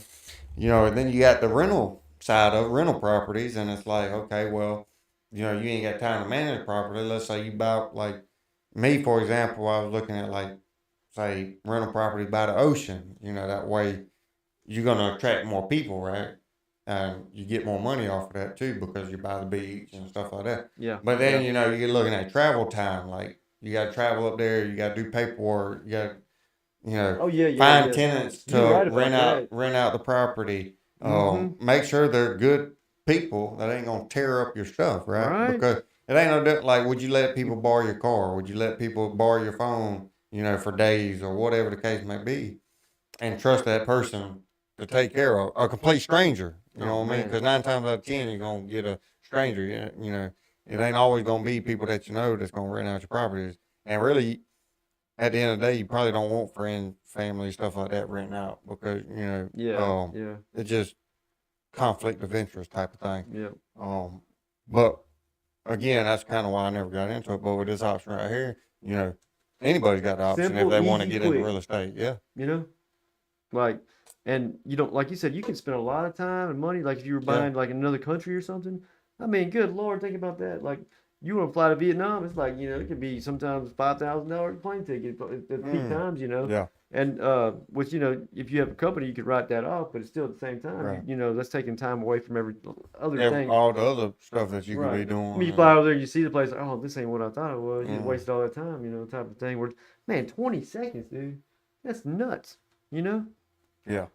Speaker 1: and then you got the rental side of rental properties, and it's like, okay, well, you ain't got time to manage property. Let's say you buy, like me, for example, I was looking at, like, say, rental property by the ocean. That way you're gonna attract more people, right? And you get more money off of that too because you're by the beach and stuff like that.
Speaker 2: Yeah.
Speaker 1: But then you're looking at travel time, like you got to travel up there, you got to do paperwork, you got to
Speaker 2: Oh yeah, yeah.
Speaker 1: find
Speaker 2: yeah.
Speaker 1: tenants to
Speaker 2: You're right about
Speaker 1: rent out the property.
Speaker 2: Mhm.
Speaker 1: Make sure they're good people that ain't gonna tear up your stuff, right?
Speaker 2: Right.
Speaker 1: Because it ain't no different. Like, would you let people borrow your car? Would you let people borrow your phone? For days or whatever the case may be, and trust that person to take care of a complete stranger. You know
Speaker 2: Oh,
Speaker 1: what I mean?
Speaker 2: man.
Speaker 1: Because 9 times out of 10, you're gonna get a stranger. It ain't always gonna be people that that's gonna rent out your properties. And really, at the end of the day, you probably don't want friends, family, stuff like that renting out because
Speaker 2: Yeah.
Speaker 1: it just conflict of interest type of thing.
Speaker 2: Yeah.
Speaker 1: But again, that's kind of why I never got into it. But with this option right here, anybody's got the option if
Speaker 2: Simple,
Speaker 1: they want to
Speaker 2: easy,
Speaker 1: get into
Speaker 2: quick.
Speaker 1: real estate. Yeah.
Speaker 2: You know, like, and you don't, like you said, you can spend a lot of time and money. Like if you were
Speaker 1: Yeah.
Speaker 2: buying like in another country or something. I mean, good Lord, think about that. Like you want to fly to Vietnam, it's like it could be sometimes $5,000 plane ticket at peak times.
Speaker 1: Yeah.
Speaker 2: And which if you have a company, you could write that off, but it's still at the same time,
Speaker 1: Right.
Speaker 2: that's taking time away from every other thing.
Speaker 1: All the other stuff that you could be
Speaker 2: Right.
Speaker 1: doing.
Speaker 2: I mean, you fly over there, you see the place, like, oh, this ain't what I thought it was. You
Speaker 1: Mhm.
Speaker 2: wasted all that time, type of thing. Where, man, 20 seconds, dude, that's nuts,
Speaker 1: Yeah.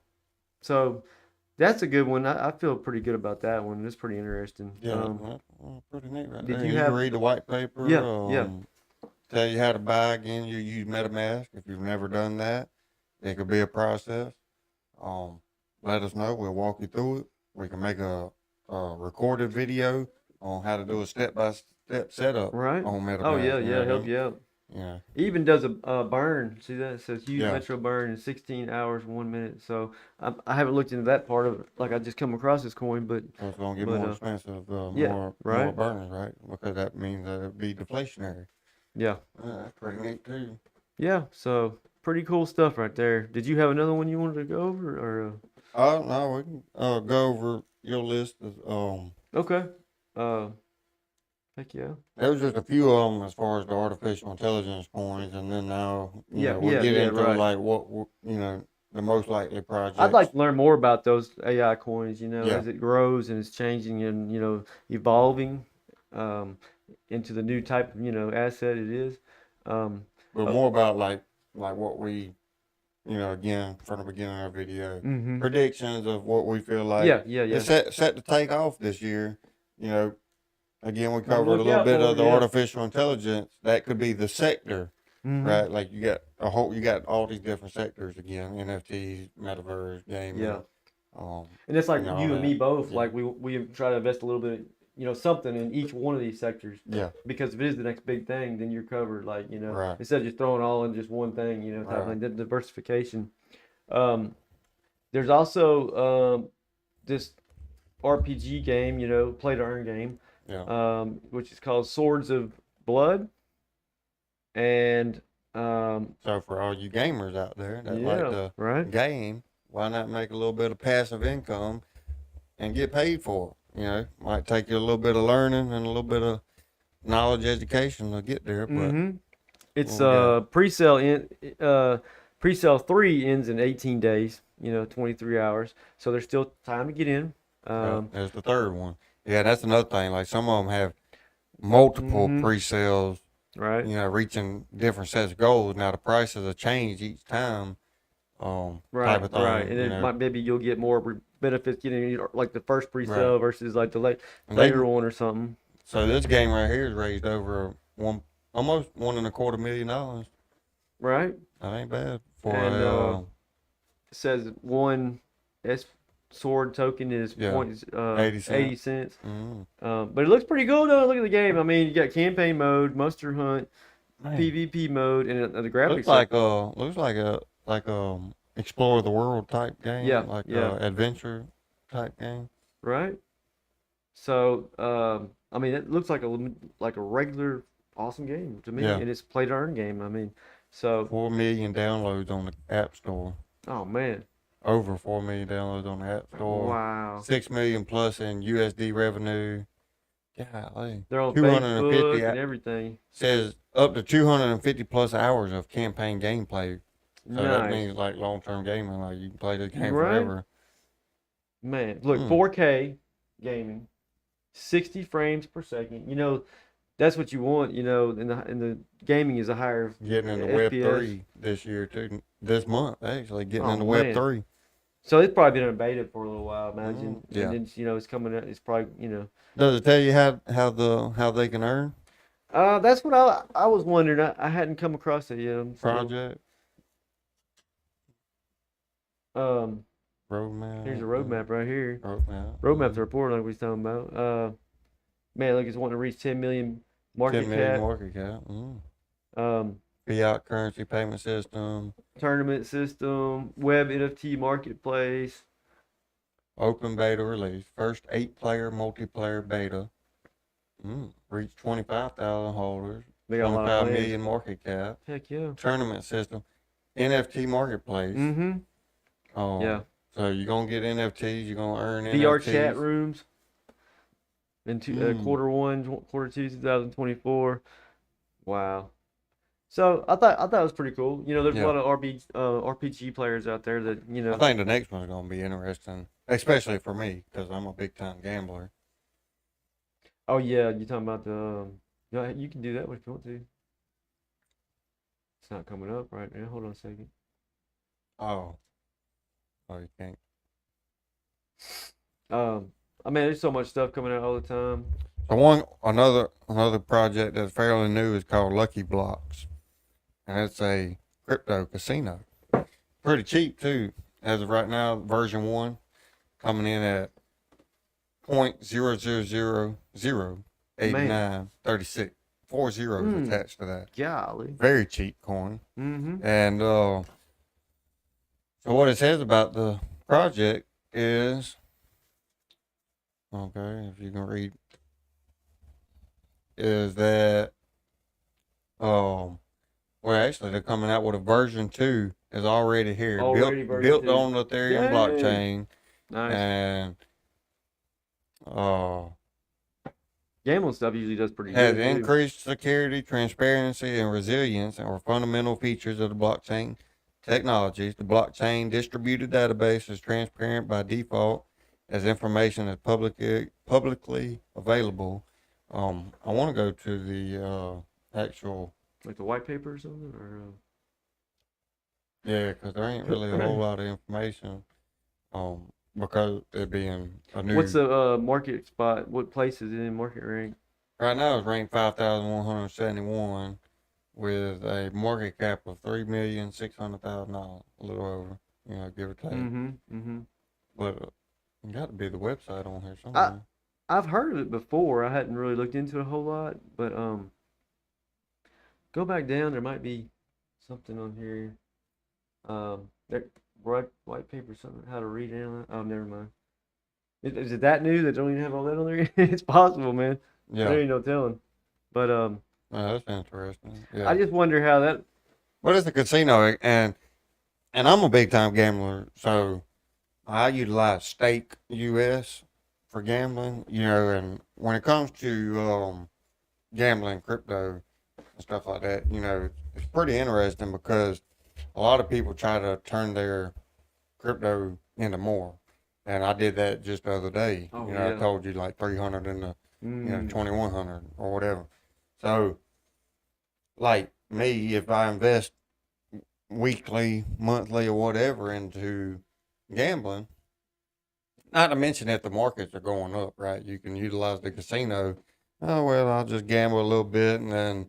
Speaker 2: So that's a good one. I feel pretty good about that one. It's pretty interesting.
Speaker 1: Yeah. Pretty neat right
Speaker 2: Did
Speaker 1: there.
Speaker 2: you
Speaker 1: You
Speaker 2: have?
Speaker 1: can read the white paper.
Speaker 2: Yeah.
Speaker 1: Tell you how to buy. Again, you use MetaMask. If you've never done that, it could be a process. Let us know. We'll walk you through it. We can make a recorded video on how to do a step-by-step setup
Speaker 2: Right.
Speaker 1: on MetaMask.
Speaker 2: Oh yeah, help you out.
Speaker 1: Yeah.
Speaker 2: Even does a burn. See that? It says use
Speaker 1: Yeah.
Speaker 2: Metro burn in 16 hours, 1 minute. So I haven't looked into that part of it. Like I just come across this coin, but
Speaker 1: So it's gonna get
Speaker 2: But,
Speaker 1: more expensive,
Speaker 2: yeah,
Speaker 1: more
Speaker 2: right.
Speaker 1: burners, right? Because that means that it'd be deflationary.
Speaker 2: yeah,
Speaker 1: That's pretty neat too.
Speaker 2: yeah. So pretty cool stuff right there. Did you have another one you wanted to go over, or?
Speaker 1: No, we can go over your list of
Speaker 2: Okay. Uh, heck yeah.
Speaker 1: there was just a few of them as far as the artificial intelligence coins, and then now
Speaker 2: Yeah,
Speaker 1: we get
Speaker 2: yeah,
Speaker 1: into
Speaker 2: right.
Speaker 1: like what the most likely projects.
Speaker 2: I'd like to learn more about those AI coins,
Speaker 1: Yeah.
Speaker 2: as it grows and it's changing and, evolving into the new type of, asset it is.
Speaker 1: But more about like what we, again from the beginning of our video,
Speaker 2: Mm-hmm.
Speaker 1: predictions of what we feel like.
Speaker 2: Yeah.
Speaker 1: It's set to take off this year. Again, we covered a
Speaker 2: look
Speaker 1: little
Speaker 2: out
Speaker 1: bit
Speaker 2: for
Speaker 1: of
Speaker 2: it,
Speaker 1: the
Speaker 2: yeah.
Speaker 1: artificial intelligence. That could be the sector,
Speaker 2: Mm-hmm.
Speaker 1: right? Like you got all these different sectors again: NFTs, metaverse, gaming.
Speaker 2: Yeah.
Speaker 1: Um,
Speaker 2: And it's like
Speaker 1: all
Speaker 2: you and me
Speaker 1: that.
Speaker 2: both.
Speaker 1: Yeah.
Speaker 2: Like we try to invest a little bit, something in each one of these sectors.
Speaker 1: Yeah.
Speaker 2: Because if it is the next big thing, then you're covered. Like,
Speaker 1: Right.
Speaker 2: instead of just throwing all in just one thing, type of
Speaker 1: Right.
Speaker 2: thing. The diversification. There's also this RPG game, play to earn game,
Speaker 1: Yeah.
Speaker 2: which is called Swords of Blood. And
Speaker 1: So for all you gamers out there that
Speaker 2: yeah,
Speaker 1: like to
Speaker 2: right.
Speaker 1: game, why not make a little bit of passive income and get paid for it? Might take you a little bit of learning and a little bit of knowledge education to get there, but
Speaker 2: Mm-hmm. It's
Speaker 1: what we
Speaker 2: pre-sale 3 ends in 18 days, 23 hours. So there's still time to get in.
Speaker 1: there's the third one. Yeah, that's another thing. Like some of them have multiple
Speaker 2: Mhm.
Speaker 1: pre-sales,
Speaker 2: Right.
Speaker 1: reaching different sets of goals. Now the prices will change each time. Type of thing.
Speaker 2: Right. And then maybe you'll get more benefits getting like the first pre-sale
Speaker 1: Right.
Speaker 2: versus like the
Speaker 1: And they-
Speaker 2: later one or something.
Speaker 1: So this game right here is raised over almost $1.25 million.
Speaker 2: Right.
Speaker 1: That ain't bad for
Speaker 2: And, It says one sword token is
Speaker 1: Yeah,
Speaker 2: point
Speaker 1: 80 cents.
Speaker 2: 80 cents.
Speaker 1: Mm,
Speaker 2: But it looks pretty cool though. Look at the game. I mean, you got campaign mode, monster hunt,
Speaker 1: man.
Speaker 2: PvP mode, and the graphics.
Speaker 1: Looks like explore the world type game.
Speaker 2: Yeah,
Speaker 1: Like
Speaker 2: yeah.
Speaker 1: adventure type game.
Speaker 2: Right. So, I mean, it looks like a regular awesome game to me,
Speaker 1: Yeah.
Speaker 2: and it's play to earn game. I mean, so
Speaker 1: 4 million downloads on the App Store.
Speaker 2: oh man,
Speaker 1: Over 4 million downloads on the App Store.
Speaker 2: wow,
Speaker 1: 6 million plus in USD revenue. Golly.
Speaker 2: they're on
Speaker 1: 250
Speaker 2: Facebook and everything.
Speaker 1: Says up to 250 plus hours of campaign gameplay. So that
Speaker 2: Nice,
Speaker 1: means like long-term gaming. Like you can play this game
Speaker 2: Right.
Speaker 1: forever.
Speaker 2: man. Look,
Speaker 1: Mm.
Speaker 2: 4K gaming, 60 frames per second. That's what you want. In the gaming is a higher
Speaker 1: Getting into
Speaker 2: FPS.
Speaker 1: Web3 this year too. This month actually getting
Speaker 2: Oh,
Speaker 1: into
Speaker 2: man.
Speaker 1: Web3.
Speaker 2: So it's probably been in beta for a little while, I imagine.
Speaker 1: Yeah.
Speaker 2: And then it's coming out. It's probably
Speaker 1: Does it tell you how they can earn
Speaker 2: That's what I was wondering. I hadn't come across it yet.
Speaker 1: project
Speaker 2: Um,
Speaker 1: roadmap?
Speaker 2: here's a roadmap right here.
Speaker 1: Roadmap.
Speaker 2: Roadmap's a report like we was talking about. Man, look, it's wanting to reach 10 million market
Speaker 1: 10 million
Speaker 2: cap.
Speaker 1: market cap.
Speaker 2: Um,
Speaker 1: Fiat currency payment system.
Speaker 2: tournament system, web NFT marketplace.
Speaker 1: Open beta release. First 8-player multiplayer beta. Reached 25,000 holders.
Speaker 2: They got a lot of
Speaker 1: 25
Speaker 2: plans.
Speaker 1: million market cap.
Speaker 2: Heck yeah.
Speaker 1: Tournament system. NFT marketplace.
Speaker 2: Mm-hmm. Yeah.
Speaker 1: So you're going to get NFTs. You're going to earn
Speaker 2: VR
Speaker 1: NFTs.
Speaker 2: chat rooms in quarter 2, 2024. Wow. So I thought it was pretty cool. You know, there's a lot of RPG players out there that, you know.
Speaker 1: I think the next one's going to be interesting, especially for me because I'm a big time gambler.
Speaker 2: Oh yeah, you're talking about the. Yeah, you can do that if you want to. It's not coming up right now. Hold on a second.
Speaker 1: Oh, you can't.
Speaker 2: I mean, there's so much stuff coming out all the time.
Speaker 1: So another project that's fairly new is called Lucky Blocks, and it's a crypto casino. Pretty cheap too, as of right now. Version 1 coming in at 0.0008936. 4 zeros attached to that.
Speaker 2: Golly.
Speaker 1: Very cheap coin.
Speaker 2: Mm-hmm.
Speaker 1: And so what it says about the project is, okay, if you can read, is that well, actually they're coming out with a version 2 is already here, built on the Ethereum blockchain.
Speaker 2: Nice.
Speaker 1: And
Speaker 2: gambling stuff usually does pretty
Speaker 1: has
Speaker 2: good.
Speaker 1: Increased security, transparency, and resilience are fundamental features of the blockchain technologies. The blockchain distributed database is transparent by default as information is publicly available. I want to go to the actual,
Speaker 2: like the white paper or something, or
Speaker 1: yeah, because there ain't really a whole lot of information. Because it being a new.
Speaker 2: What's the market spot? What place is it in market rank?
Speaker 1: Right now it's ranked 5,171 with a market cap of $3,600,000, a little over, give or take. But it got to be the website on here somewhere.
Speaker 2: I've heard of it before. I hadn't really looked into it a whole lot, but go back down. There might be something on here. There. White paper, something, how to read it. Oh, never mind. Is it that new that don't even have all that on there? It's possible, man. Yeah. There ain't no telling. But
Speaker 1: that's interesting. Yeah.
Speaker 2: I just wonder how that.
Speaker 1: But it's a casino, and I'm a big time gambler, so I utilize Stake US for gambling. And when it comes to gambling, crypto, and stuff like that, it's pretty interesting because a lot of people try to turn their crypto into more. And I did that just the other day. I told you like 300 into 2,100 or whatever. So, like me, if I invest weekly, monthly, or whatever into gambling, not to mention that the markets are going up, right? You can utilize the casino. Oh, well, I'll just gamble a little bit and then,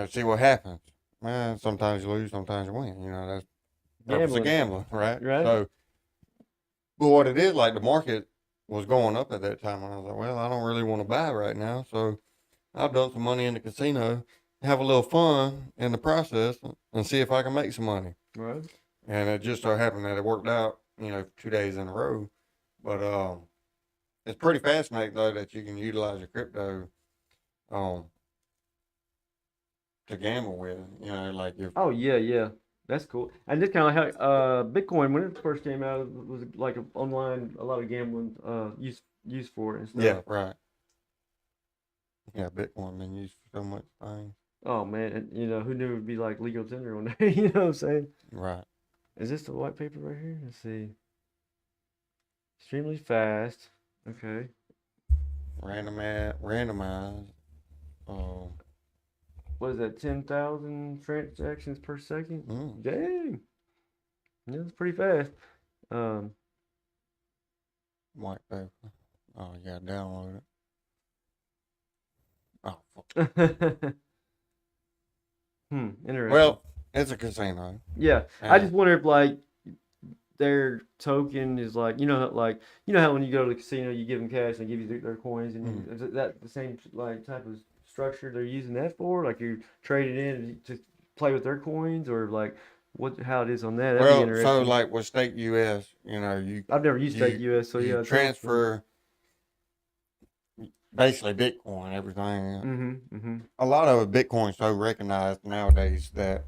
Speaker 1: see what happens. Sometimes you lose, sometimes you win. That's the purpose of gambling, right?
Speaker 2: Right.
Speaker 1: So, but what it is, like the market was going up at that time, and I was like, well, I don't really want to buy right now, so I'll dump some money in the casino, have a little fun in the process, and see if I can make some money.
Speaker 2: Right.
Speaker 1: And it just so happened that it worked out, 2 days in a row. But it's pretty fascinating though that you can utilize your crypto to gamble with, like if.
Speaker 2: Oh yeah, that's cool. And this kind of how Bitcoin when it first came out was like online, a lot of gambling used for it and stuff.
Speaker 1: Yeah, right. Yeah, Bitcoin been used for so much things.
Speaker 2: Oh man, and who knew it would be like legal tender one day? You know what I'm saying?
Speaker 1: Right.
Speaker 2: Is this the white paper right here? Let's see. Extremely fast. Okay.
Speaker 1: Randomized.
Speaker 2: What is that? 10,000 transactions per second? Dang. Yeah, it's pretty fast.
Speaker 1: White paper. Oh, you gotta download it. Oh, fuck.
Speaker 2: Interesting.
Speaker 1: Well, it's a casino.
Speaker 2: Yeah, I just wonder if like their token is like how when you go to the casino you give them cash and they give you their coins and is that the same like type of structure they're using that for? Like you're trading in to play with their coins, or like how it is on that. That'd be
Speaker 1: Well, so
Speaker 2: interesting.
Speaker 1: like with Stake US, you
Speaker 2: I've never used Stake
Speaker 1: you
Speaker 2: US, so
Speaker 1: you
Speaker 2: yeah, tell us.
Speaker 1: transfer basically Bitcoin, everything.
Speaker 2: Mm-hmm.
Speaker 1: A lot of Bitcoin's so recognized nowadays that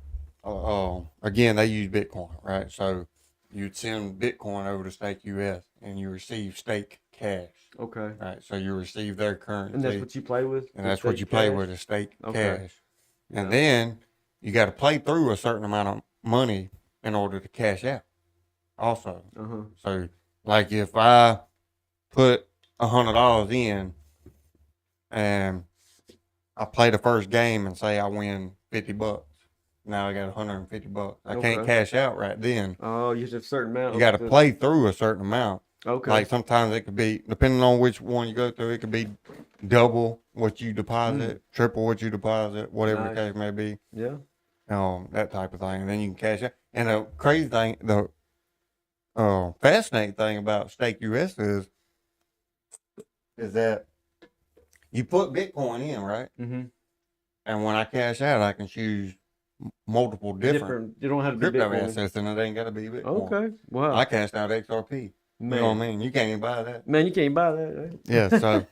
Speaker 1: again they use Bitcoin, right? So you'd send Bitcoin over to Stake US and you receive Stake cash,
Speaker 2: Okay.
Speaker 1: right? So you receive their
Speaker 2: And that's
Speaker 1: currency,
Speaker 2: what you play with,
Speaker 1: and
Speaker 2: the
Speaker 1: that's what
Speaker 2: Stake
Speaker 1: you play
Speaker 2: cash.
Speaker 1: with is Stake
Speaker 2: Okay.
Speaker 1: cash,
Speaker 2: Yeah.
Speaker 1: and then you got to play through a certain amount of money in order to cash out. Also, so like if I put $100 in and I play the first game and say I win $50. Now I got $150. I can't
Speaker 2: Okay.
Speaker 1: cash out right then.
Speaker 2: Oh, you have a certain amount.
Speaker 1: You got to play through a certain amount.
Speaker 2: Okay.
Speaker 1: Like sometimes it could be, depending on which one you go through, it could be double what you deposit, triple what you deposit, whatever the case may be.
Speaker 2: Yeah.
Speaker 1: That type of thing, and then you can cash out. And the crazy thing, the fascinating thing about Stake US is that you put Bitcoin in, right?
Speaker 2: Mm-hmm.
Speaker 1: And when I cash out, I can choose multiple different
Speaker 2: You don't have to be
Speaker 1: crypto
Speaker 2: Bitcoin.
Speaker 1: assets, and it ain't got to be Bitcoin.
Speaker 2: Okay. Wow.
Speaker 1: I cashed out XRP.
Speaker 2: Man.
Speaker 1: You know what I mean? You can't even buy that.
Speaker 2: Man, you can't buy that. Right?
Speaker 1: Yeah, so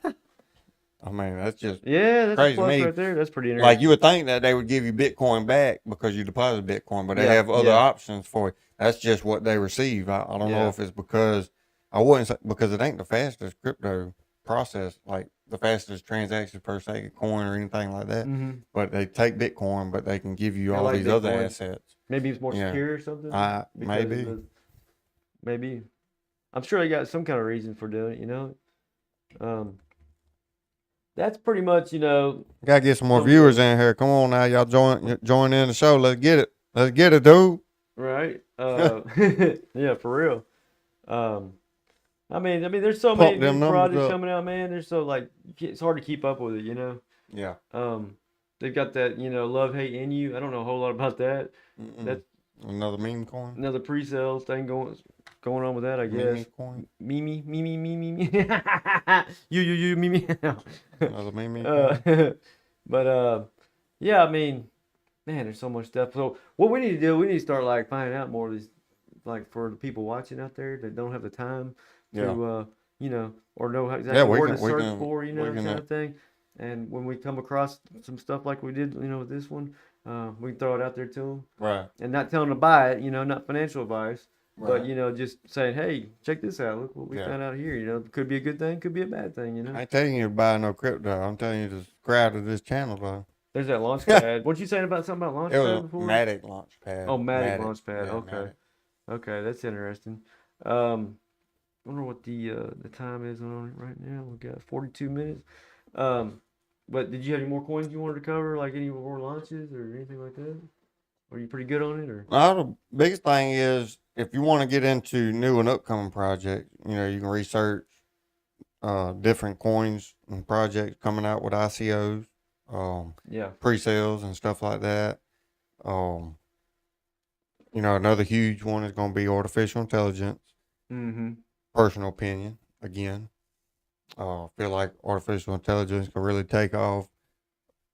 Speaker 1: I mean that's just
Speaker 2: that's
Speaker 1: crazy
Speaker 2: a plus
Speaker 1: to me.
Speaker 2: right there. That's pretty interesting.
Speaker 1: Like you would think that they would give you Bitcoin back because you deposit Bitcoin, but they have other options for it. That's just what they receive. I don't know if it's because I wouldn't say because it ain't the fastest crypto process, like the fastest transactions per second coin or anything like that.
Speaker 2: Mm-hmm.
Speaker 1: But they take Bitcoin, but they can give you all these other assets.
Speaker 2: Maybe it's more secure or something.
Speaker 1: Maybe.
Speaker 2: Maybe. I'm sure they got some kind of reason for doing it. That's pretty much,
Speaker 1: Gotta get some more viewers in here. Come on now, y'all join in the show. Let's get it. Let's get it, dude.
Speaker 2: Right. Yeah, for real. I mean, there's so many new projects coming out, man. There's so it's hard to keep up with it,
Speaker 1: Yeah.
Speaker 2: They've got that, love, hate in you. I don't know a whole lot about that. That's
Speaker 1: another meme coin.
Speaker 2: Another pre-sale thing going on with that, I guess.
Speaker 1: Meme coin.
Speaker 2: Mimi. you, Mimi.
Speaker 1: Another meme coin.
Speaker 2: But yeah, I mean, man, there's so much stuff. So what we need to do, we need to start finding out more of these, for the people watching out there that don't have the time to, or know exactly where to search for, kind of thing. And when we come across some stuff like we did, with this one, we can throw it out there to them.
Speaker 1: Right.
Speaker 2: And not tell them to buy it, not financial advice, right. But, just saying, hey, check this out. Look what we found out here. It could be a good thing, could be a bad thing,
Speaker 1: I ain't telling you to buy no crypto. I'm telling you to subscribe to this channel, though.
Speaker 2: There's that Launchpad. What you saying about something about Launchpad before?
Speaker 1: Matic Launchpad.
Speaker 2: Oh, Matic Launchpad. Yeah, okay. Matic. Okay, that's interesting. I wonder what the time is on it right now. We got 42 minutes. But did you have any more coins you wanted to cover, like any more launches or anything like that? Are you pretty good on it, or?
Speaker 1: The biggest thing is if you want to get into new and upcoming projects, you can research different coins and projects coming out with ICOs, pre-sales and stuff like that. Another huge one is going to be artificial intelligence.
Speaker 2: Mm-hmm.
Speaker 1: Personal opinion, again. Feel like artificial intelligence can really take off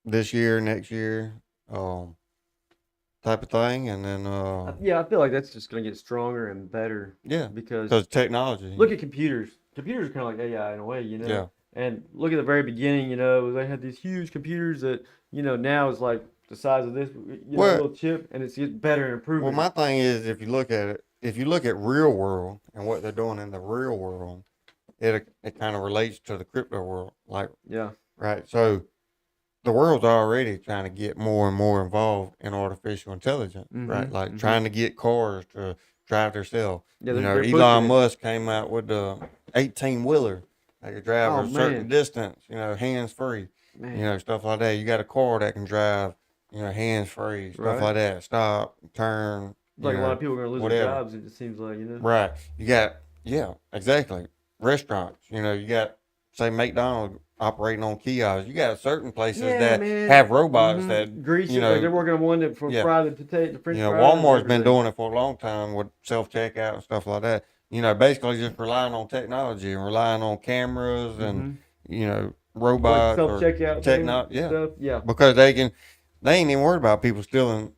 Speaker 1: this year, next year, type of thing. And then,
Speaker 2: I feel like that's just going to get stronger and better.
Speaker 1: Yeah.
Speaker 2: Because
Speaker 1: technology.
Speaker 2: Look at computers. Computers are kind of like AI in a way,
Speaker 1: Yeah.
Speaker 2: And look at the very beginning, they had these huge computers that, now is like the size of this, little chip, and it's getting better and improving.
Speaker 1: Well, my thing is, if you look at real world and what they're doing in the real world, it kind of relates to the crypto world. Right. So the world's already trying to get more and more involved in artificial intelligence, right? Like trying to get cars to drive themselves. Elon Musk came out with the 18-wheeler. They could drive a certain distance, hands-free, stuff like that. You got a car that can drive, hands-free, stuff like that. Stop, turn.
Speaker 2: A lot of people are going to lose their jobs, it seems like,
Speaker 1: Right. You got, exactly. Restaurants, you got, say, McDonald's operating on kiosks. You got certain places that have robots that,
Speaker 2: grease they're working on one that fry the potato, the French fries.
Speaker 1: Walmart's been doing it for a long time with self-checkout and stuff like that. Basically just relying on technology and relying on cameras and, robots
Speaker 2: like self-checkout
Speaker 1: technology.
Speaker 2: Stuff. Yeah.
Speaker 1: Because they ain't even worried about people stealing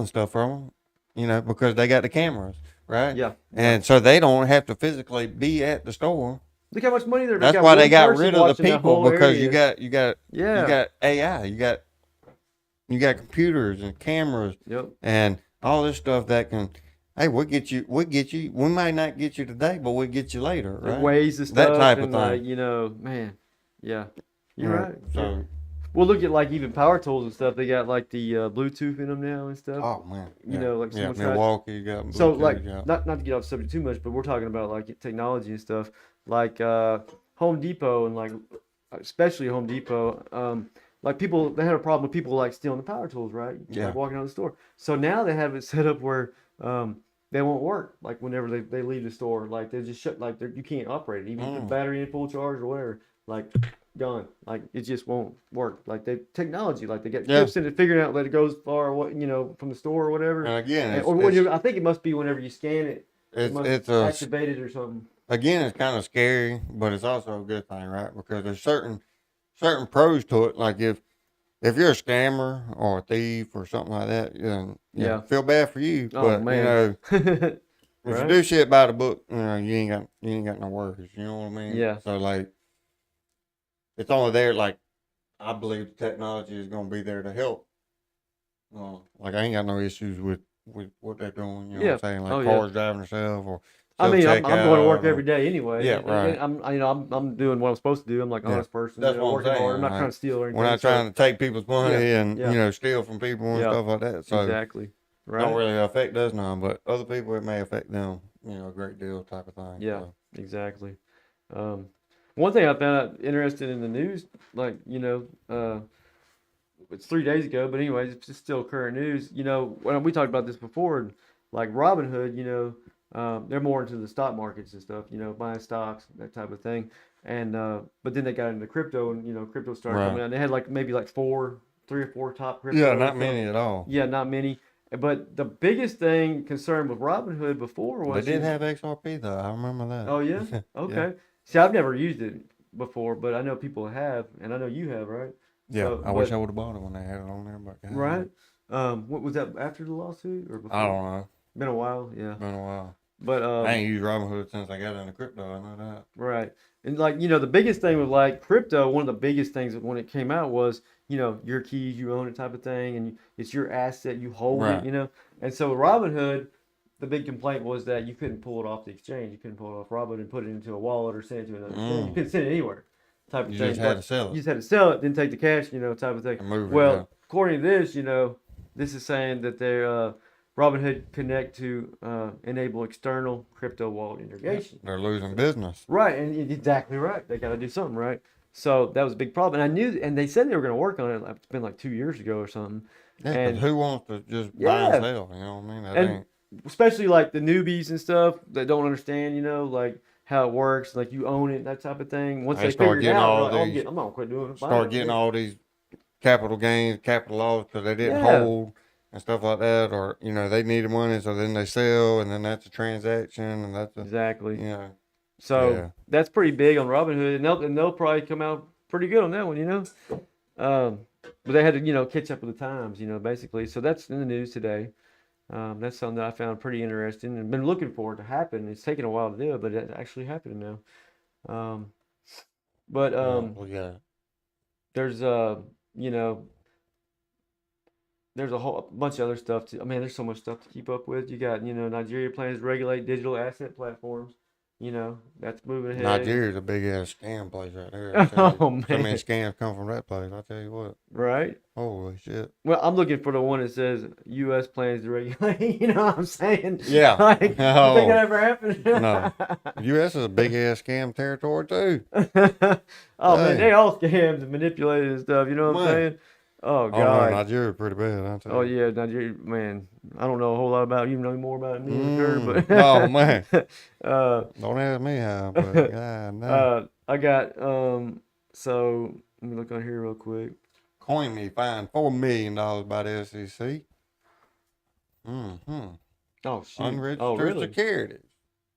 Speaker 1: stuff from them. because they got the cameras, right?
Speaker 2: Yeah.
Speaker 1: And so they don't have to physically be at the store.
Speaker 2: Look how much money they're.
Speaker 1: That's
Speaker 2: Got
Speaker 1: why they
Speaker 2: one
Speaker 1: got
Speaker 2: person
Speaker 1: rid of the
Speaker 2: watching that
Speaker 1: people,
Speaker 2: whole
Speaker 1: because you
Speaker 2: area.
Speaker 1: got AI, you got computers and cameras
Speaker 2: Yep.
Speaker 1: and all this stuff that can. Hey, we'll get you. We might not get you today, but we'll get you later,
Speaker 2: It
Speaker 1: right?
Speaker 2: weighs the
Speaker 1: That
Speaker 2: stuff
Speaker 1: type of
Speaker 2: and like
Speaker 1: thing.
Speaker 2: man, yeah, you're
Speaker 1: Yeah.
Speaker 2: right.
Speaker 1: So,
Speaker 2: Well, look at like even power tools and stuff. They got like the Bluetooth in them now and stuff.
Speaker 1: oh man,
Speaker 2: Like
Speaker 1: yeah.
Speaker 2: someone tried.
Speaker 1: Milwaukee, you got
Speaker 2: So like
Speaker 1: Bluetooth, yeah.
Speaker 2: not to get off subject too much, but we're talking about like technology and stuff. Like Home Depot and like especially Home Depot. Like people, they had a problem with people like stealing the power tools, right?
Speaker 1: Yeah.
Speaker 2: Like walking out of the store. So now they have it set up where they won't work. Like whenever they leave the store, like they just shut. Like you can't operate it, even if the battery in full charge or whatever. Like gone. Like it just won't work. Like the technology, like they get chips in it, figuring out that it goes far, or what from the store or whatever.
Speaker 1: And again,
Speaker 2: I think it must be whenever you scan it, it must activate it or something.
Speaker 1: Again, it's kind of scary, but it's also a good thing, right? Because there's certain pros to it. Like if you're a scammer or a thief or something like that,
Speaker 2: Yeah.
Speaker 1: feel bad for you.
Speaker 2: Oh
Speaker 1: But
Speaker 2: man.
Speaker 1: if you do shit by the book, you ain't got no worries. You know what I mean?
Speaker 2: Yeah.
Speaker 1: So like, it's only there. Like, I believe the technology is going to be there to help. Like I ain't got no issues with what they're doing. You know what I'm saying? Like cars driving themselves or.
Speaker 2: I mean, I'm going to work every day anyway.
Speaker 1: Yeah, right.
Speaker 2: I'm doing what I'm supposed to do. I'm like an honest person.
Speaker 1: That's what I'm
Speaker 2: working
Speaker 1: saying.
Speaker 2: hard. I'm not trying to steal or anything.
Speaker 1: We're not trying to take people's money and steal from people and
Speaker 2: Yeah.
Speaker 1: stuff like that. So
Speaker 2: Exactly. Right.
Speaker 1: don't really affect us none, but other people it may affect them. A great deal type of thing.
Speaker 2: Yeah.
Speaker 1: So.
Speaker 2: Exactly. One thing I found out interesting in the news, like it's 3 days ago, but anyways, it's still current news. When we talked about this before, like Robinhood, they're more into the stock markets and stuff, buying stocks, that type of thing. And but then they got into crypto, and crypto started coming out. And they had maybe 3 or 4 top crypto.
Speaker 1: Yeah, not many at all.
Speaker 2: Yeah, not many. But the biggest thing concerned with Robinhood before was
Speaker 1: they did have XRP though. I remember that.
Speaker 2: Oh yeah, okay. Yeah. See, I've never used it before, but I know people have, and I know you have, right?
Speaker 1: Yeah, so, I wish I would have bought it when they had it on there. But
Speaker 2: right. What was that after the lawsuit or before?
Speaker 1: I don't know.
Speaker 2: Been a while, yeah.
Speaker 1: Been a while.
Speaker 2: But
Speaker 1: I ain't used Robinhood since I got into crypto. I know that.
Speaker 2: Right. And the biggest thing with crypto, one of the biggest things when it came out was, your keys, you own it type of thing, and it's your asset, you hold it, And so with Robinhood, the big complaint was that you couldn't pull it off the exchange. You couldn't pull it off Robinhood and put it into a wallet or send it to another exchange. You couldn't send it anywhere. Type of
Speaker 1: you
Speaker 2: thing.
Speaker 1: Just had to sell it.
Speaker 2: You just had to sell it, then take the cash, type of thing.
Speaker 1: And move
Speaker 2: it, according to this, this is saying that they're Robinhood Connect to enable external crypto wallet integration.
Speaker 1: They're losing business.
Speaker 2: Right, and exactly right. They got to do something, right? So that was a big problem. And they said they were going to work on it. It's been 2 years ago or something.
Speaker 1: Yeah,
Speaker 2: and
Speaker 1: who wants to just buy and sell? You know what I mean? That
Speaker 2: ain't... especially the newbies and stuff that don't understand, how it works, you own it, that type of thing. Once they figure it out, I'm not gonna quit doing it.
Speaker 1: Start getting all these capital gains, capital loss because they didn't hold and stuff like that, or they needed money, so then they sell, and then that's a transaction, and that's
Speaker 2: exactly. So that's pretty big on Robinhood, and they'll probably come out pretty good on that one, But they had to catch up with the times, basically. So that's in the news today. That's something that I found pretty interesting and been looking for it to happen. It's taken a while to do it, but it's actually happening now. There's there's a whole bunch of other stuff too. I mean, there's so much stuff to keep up with. You got Nigeria plans to regulate digital asset platforms. That's moving ahead.
Speaker 1: Nigeria's a big ass scam place right there.
Speaker 2: Oh man,
Speaker 1: so many scams come from that place. I tell you what.
Speaker 2: Right.
Speaker 1: Holy shit.
Speaker 2: Well, I'm looking for the one that says U.S. plans to regulate. You know what I'm saying?
Speaker 1: Yeah.
Speaker 2: You think that ever happened?
Speaker 1: No. U.S. is a big ass scam territory too.
Speaker 2: Oh man, they all scams and manipulated and stuff. You know what I'm saying? Oh God.
Speaker 1: No, Nigeria's pretty bad. I'll tell you.
Speaker 2: Oh yeah, Nigeria, man. I don't know a whole lot about it. You know more about it than me, but
Speaker 1: oh man. Don't ask me how, but God, no.
Speaker 2: I got so let me look on here real quick.
Speaker 1: Coin me fined $4 million by the SEC.
Speaker 2: Oh shit.
Speaker 1: Unregistered securities.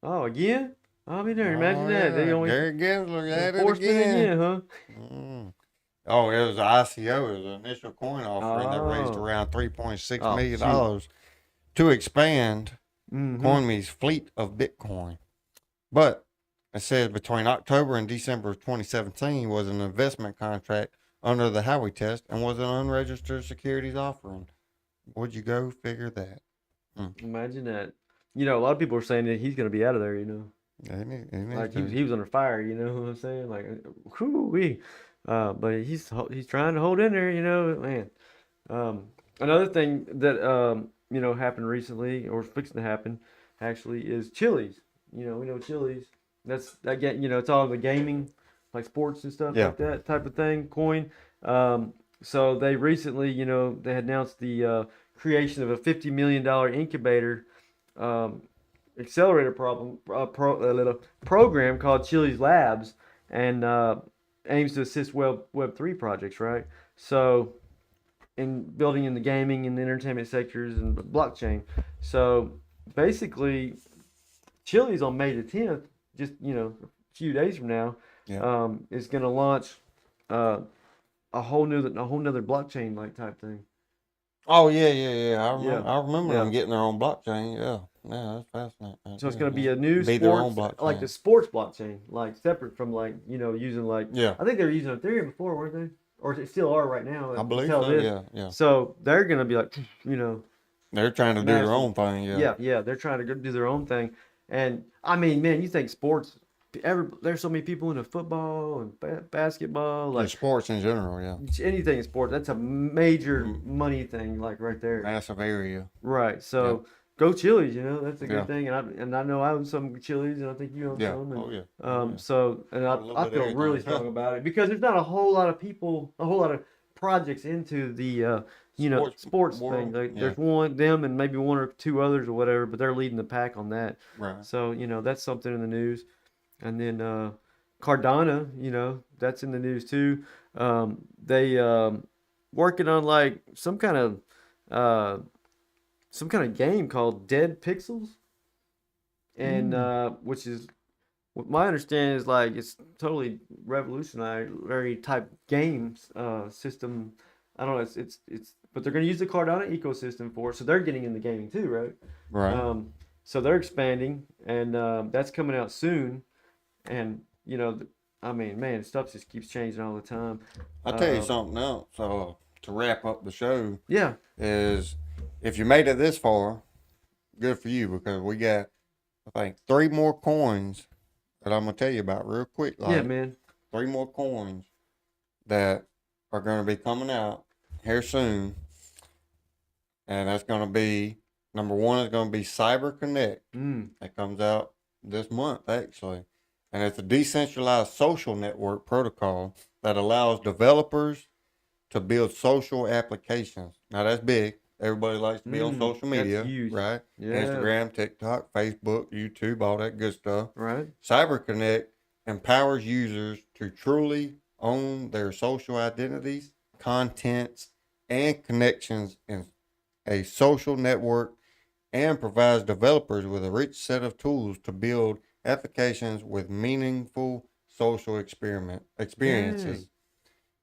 Speaker 2: Oh, again? I mean, there. Imagine that. They only
Speaker 1: Gary Gensler at it again,
Speaker 2: huh?
Speaker 1: Oh, it was the ICO. It was an initial coin offering that raised around $3.6 million. to expand
Speaker 2: Mm-hmm.
Speaker 1: CoinMe's fleet of Bitcoin. But it says between October and December of 2017 was an investment contract under the Howey test and was an unregistered securities offering. Would you go figure that?
Speaker 2: Imagine that. You know, a lot of people are saying that he's going to be out of there, you know.
Speaker 1: He needs
Speaker 2: Like
Speaker 1: to.
Speaker 2: he was under fire, you know what I'm saying? Like, whoo wee. But he's trying to hold in there, you know, man. Another thing that you know happened recently or fixing to happen actually is Chili's. You know, we know Chili's. That get you know it's all the gaming, like sports and stuff
Speaker 1: Yeah.
Speaker 2: like that type of thing. Coin. So they recently, you know, they announced the creation of a $50 million incubator um, accelerator program called Chili's Labs, and aims to assist Web3 projects. Right. So in building in the gaming and the entertainment sectors and blockchain. So basically, Chili's on May the 10th, just you know, a few days from now,
Speaker 1: Yeah.
Speaker 2: is going to launch uh, a whole nother blockchain like type thing.
Speaker 1: Oh yeah. I remember.
Speaker 2: Yeah,
Speaker 1: I remember
Speaker 2: yeah.
Speaker 1: them getting their own blockchain. Yeah. That's fascinating.
Speaker 2: So it's
Speaker 1: Yeah,
Speaker 2: going to be
Speaker 1: yeah.
Speaker 2: a new
Speaker 1: Be their own
Speaker 2: sports, like the
Speaker 1: blockchain.
Speaker 2: sports blockchain, like separate from like you know using like
Speaker 1: Yeah.
Speaker 2: I think they were using Ethereum before, weren't they? Or they still are right now
Speaker 1: I believe
Speaker 2: until
Speaker 1: so.
Speaker 2: this.
Speaker 1: Yeah.
Speaker 2: So they're going to be like you know
Speaker 1: They're trying to do their
Speaker 2: massive.
Speaker 1: own thing. Yeah.
Speaker 2: Yeah, they're trying to go do their own thing. And I mean, man, you think sports? There's so many people into football and basketball,
Speaker 1: Yeah,
Speaker 2: like
Speaker 1: sports in general. Yeah.
Speaker 2: anything in sports. That's a major
Speaker 1: Mm,
Speaker 2: money thing, like right there.
Speaker 1: Massive area.
Speaker 2: Right.
Speaker 1: Yeah.
Speaker 2: So go Chili's. You know, that's a
Speaker 1: Yeah.
Speaker 2: good thing. And I know I own some Chili's, and I think you own
Speaker 1: Yeah.
Speaker 2: some. And
Speaker 1: Oh yeah. Oh yeah.
Speaker 2: so and
Speaker 1: A little
Speaker 2: I
Speaker 1: bit of
Speaker 2: feel really
Speaker 1: everything.
Speaker 2: strong about it because there's not a whole lot of people, a whole lot of projects into the you know
Speaker 1: Sports
Speaker 2: sports thing.
Speaker 1: world.
Speaker 2: Like,
Speaker 1: Yeah.
Speaker 2: there's them and maybe one or two others or whatever, but they're leading the pack on that.
Speaker 1: Right.
Speaker 2: So you know that's something in the news. And then Cardano, you know, that's in the news too. They working on like uh, some kind of game called Dead Pixels, and
Speaker 1: Mm.
Speaker 2: which is what my understanding is like it's totally revolutionary type games system. I don't know. It's but they're going to use the Cardano ecosystem for it, so they're getting in the gaming too, right?
Speaker 1: Right.
Speaker 2: So they're expanding, and that's coming out soon. And you know, I mean, man, stuff just keeps changing all the time.
Speaker 1: I'll tell you
Speaker 2: Uh,
Speaker 1: something else. To wrap up the show
Speaker 2: yeah,
Speaker 1: is if you made it this far, good for you because we got I think 3 more coins that I'm gonna tell you about real quick.
Speaker 2: yeah,
Speaker 1: Like
Speaker 2: man.
Speaker 1: 3 more coins that are gonna be coming out here soon, and that's gonna be number one is gonna be Cyber Connect.
Speaker 2: Mm,
Speaker 1: That comes out this month actually, and it's a decentralized social network protocol that allows developers to build social applications. Now that's big. Everybody likes to be on social
Speaker 2: that's
Speaker 1: media,
Speaker 2: huge.
Speaker 1: right?
Speaker 2: Yeah,
Speaker 1: Instagram, TikTok, Facebook, YouTube, all that good stuff.
Speaker 2: right.
Speaker 1: CyberConnect empowers users to truly own their social identities, contents, and connections in a social network and provides developers with a rich set of tools to build applications with meaningful social experiences.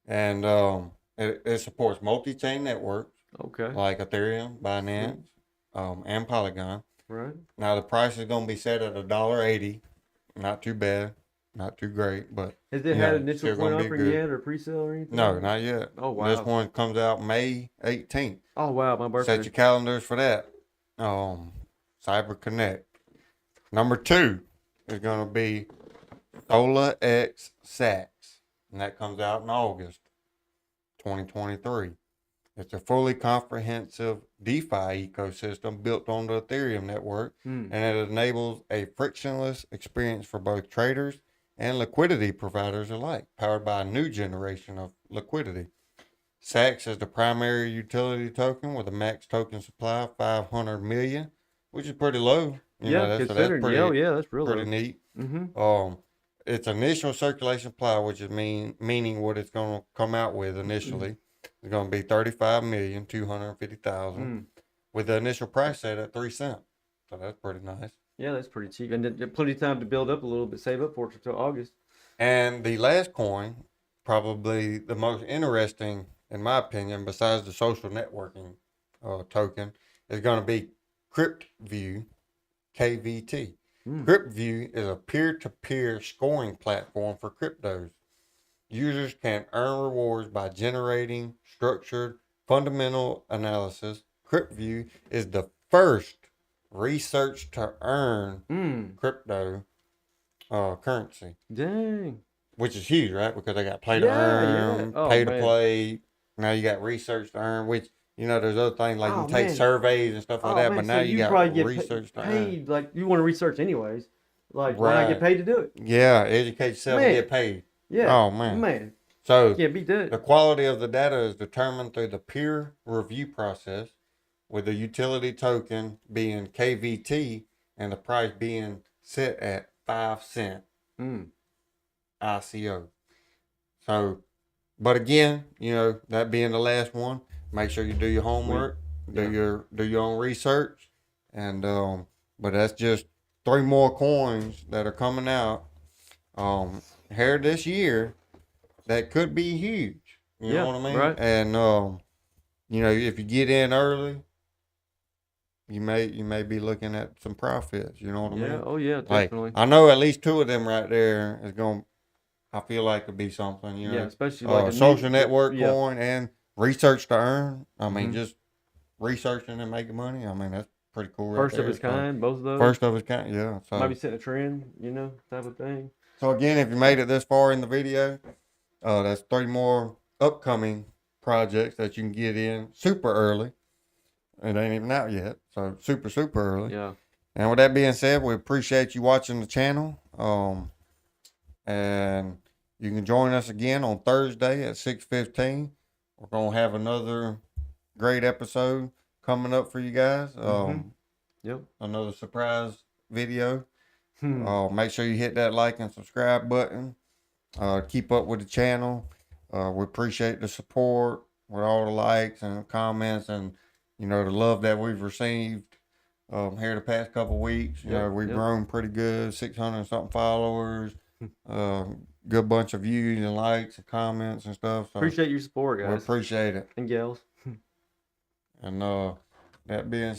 Speaker 2: Dang.
Speaker 1: And it supports multi-chain networks
Speaker 2: Okay.
Speaker 1: like Ethereum,
Speaker 2: Sweet.
Speaker 1: Binance, and Polygon.
Speaker 2: Right.
Speaker 1: Now the price is going to be set at $1.80. Not too bad, not too great, but
Speaker 2: Has it had initial
Speaker 1: still
Speaker 2: coin
Speaker 1: going to be
Speaker 2: offering
Speaker 1: good.
Speaker 2: yet or pre-sale or anything?
Speaker 1: No, not yet.
Speaker 2: Oh
Speaker 1: This
Speaker 2: wow.
Speaker 1: one comes out May 18th.
Speaker 2: Oh wow, my
Speaker 1: Set
Speaker 2: birthday.
Speaker 1: your calendars for that. Cyber Connect. Number 2 is going to be Solar X Sats, and that comes out in August 2023. It's a fully comprehensive DeFi ecosystem built on the Ethereum network,
Speaker 2: Hmm.
Speaker 1: and it enables a frictionless experience for both traders and liquidity providers alike, powered by a new generation of liquidity. SAX is the primary utility token with a max token supply of 500 million, which is pretty low.
Speaker 2: Yeah,
Speaker 1: That's
Speaker 2: considering. Yeah, oh, yeah, that's real
Speaker 1: pretty
Speaker 2: low.
Speaker 1: neat.
Speaker 2: Mm-hmm.
Speaker 1: Its initial circulation supply, which is meaning what it's going to come out with initially, is going to be 35,250,000,
Speaker 2: Mm.
Speaker 1: with the initial price set at 3 cents. So that's pretty nice.
Speaker 2: Yeah, that's pretty cheap, and then plenty of time to build up a little bit, save up for it until August.
Speaker 1: And the last coin, probably the most interesting, in my opinion, besides the social networking token, is going to be CryptView, KVT.
Speaker 2: Mm.
Speaker 1: CryptView is a peer-to-peer scoring platform for cryptos. Users can earn rewards by generating structured fundamental analysis. CryptView is the first research to earn crypto currency,
Speaker 2: Dang.
Speaker 1: which is huge, right? Because they got play to
Speaker 2: Yeah, yeah.
Speaker 1: earn,
Speaker 2: Oh
Speaker 1: pay to
Speaker 2: man.
Speaker 1: play. Now you got research to earn, which there's other things like you
Speaker 2: Oh
Speaker 1: can take
Speaker 2: man.
Speaker 1: surveys and stuff like
Speaker 2: Oh
Speaker 1: that.
Speaker 2: man.
Speaker 1: But
Speaker 2: So
Speaker 1: now you
Speaker 2: you
Speaker 1: got
Speaker 2: probably get
Speaker 1: research to earn.
Speaker 2: paid like you want to research anyways. Like why not get
Speaker 1: Right.
Speaker 2: paid to do it?
Speaker 1: Yeah, educate yourself and
Speaker 2: Man.
Speaker 1: get paid.
Speaker 2: Yeah.
Speaker 1: Oh man.
Speaker 2: Man.
Speaker 1: So
Speaker 2: Can't beat
Speaker 1: the
Speaker 2: that.
Speaker 1: quality of the data is determined through the peer review process, with the utility token being KVT and the price being set at 5 cent ICO. So, but again, that being the last one, make sure you do your homework,
Speaker 2: Yeah.
Speaker 1: do your own research, and but that's just 3 more coins that are coming out here this year that could be huge. You know
Speaker 2: Yeah.
Speaker 1: what I mean?
Speaker 2: Right.
Speaker 1: And if you get in early, you may be looking at some profits. You know what I
Speaker 2: Yeah.
Speaker 1: mean?
Speaker 2: Oh yeah.
Speaker 1: Like
Speaker 2: Definitely.
Speaker 1: I know at least 2 of them right there is going. I feel like it'd be something.
Speaker 2: Yeah. Especially like a
Speaker 1: Social
Speaker 2: new.
Speaker 1: network
Speaker 2: Yeah.
Speaker 1: coin and research to earn. I mean,
Speaker 2: Mhm.
Speaker 1: just researching and making money. I mean, that's pretty cool right
Speaker 2: First of
Speaker 1: there.
Speaker 2: its
Speaker 1: So
Speaker 2: kind. Both of those.
Speaker 1: first of its kind. Yeah.
Speaker 2: Might be
Speaker 1: So
Speaker 2: setting a trend. Type of thing.
Speaker 1: again, if you made it this far in the video, that's 3 more upcoming projects that you can get in super early. It ain't even out yet, so super early.
Speaker 2: Yeah.
Speaker 1: And with that being said, we appreciate you watching the channel. And you can join us again on Thursday at 6:15. We're gonna have another great episode coming up for you guys.
Speaker 2: Yep.
Speaker 1: Another surprise video.
Speaker 2: Hmm.
Speaker 1: Make sure you hit that like and subscribe button. Keep up with the channel. We appreciate the support with all the likes and comments and the love that we've received here the past couple weeks. We've grown pretty good, 600 and something followers, good bunch of views and likes and comments and stuff. So
Speaker 2: Appreciate your support,
Speaker 1: we
Speaker 2: guys
Speaker 1: appreciate it.
Speaker 2: and gals.
Speaker 1: And that being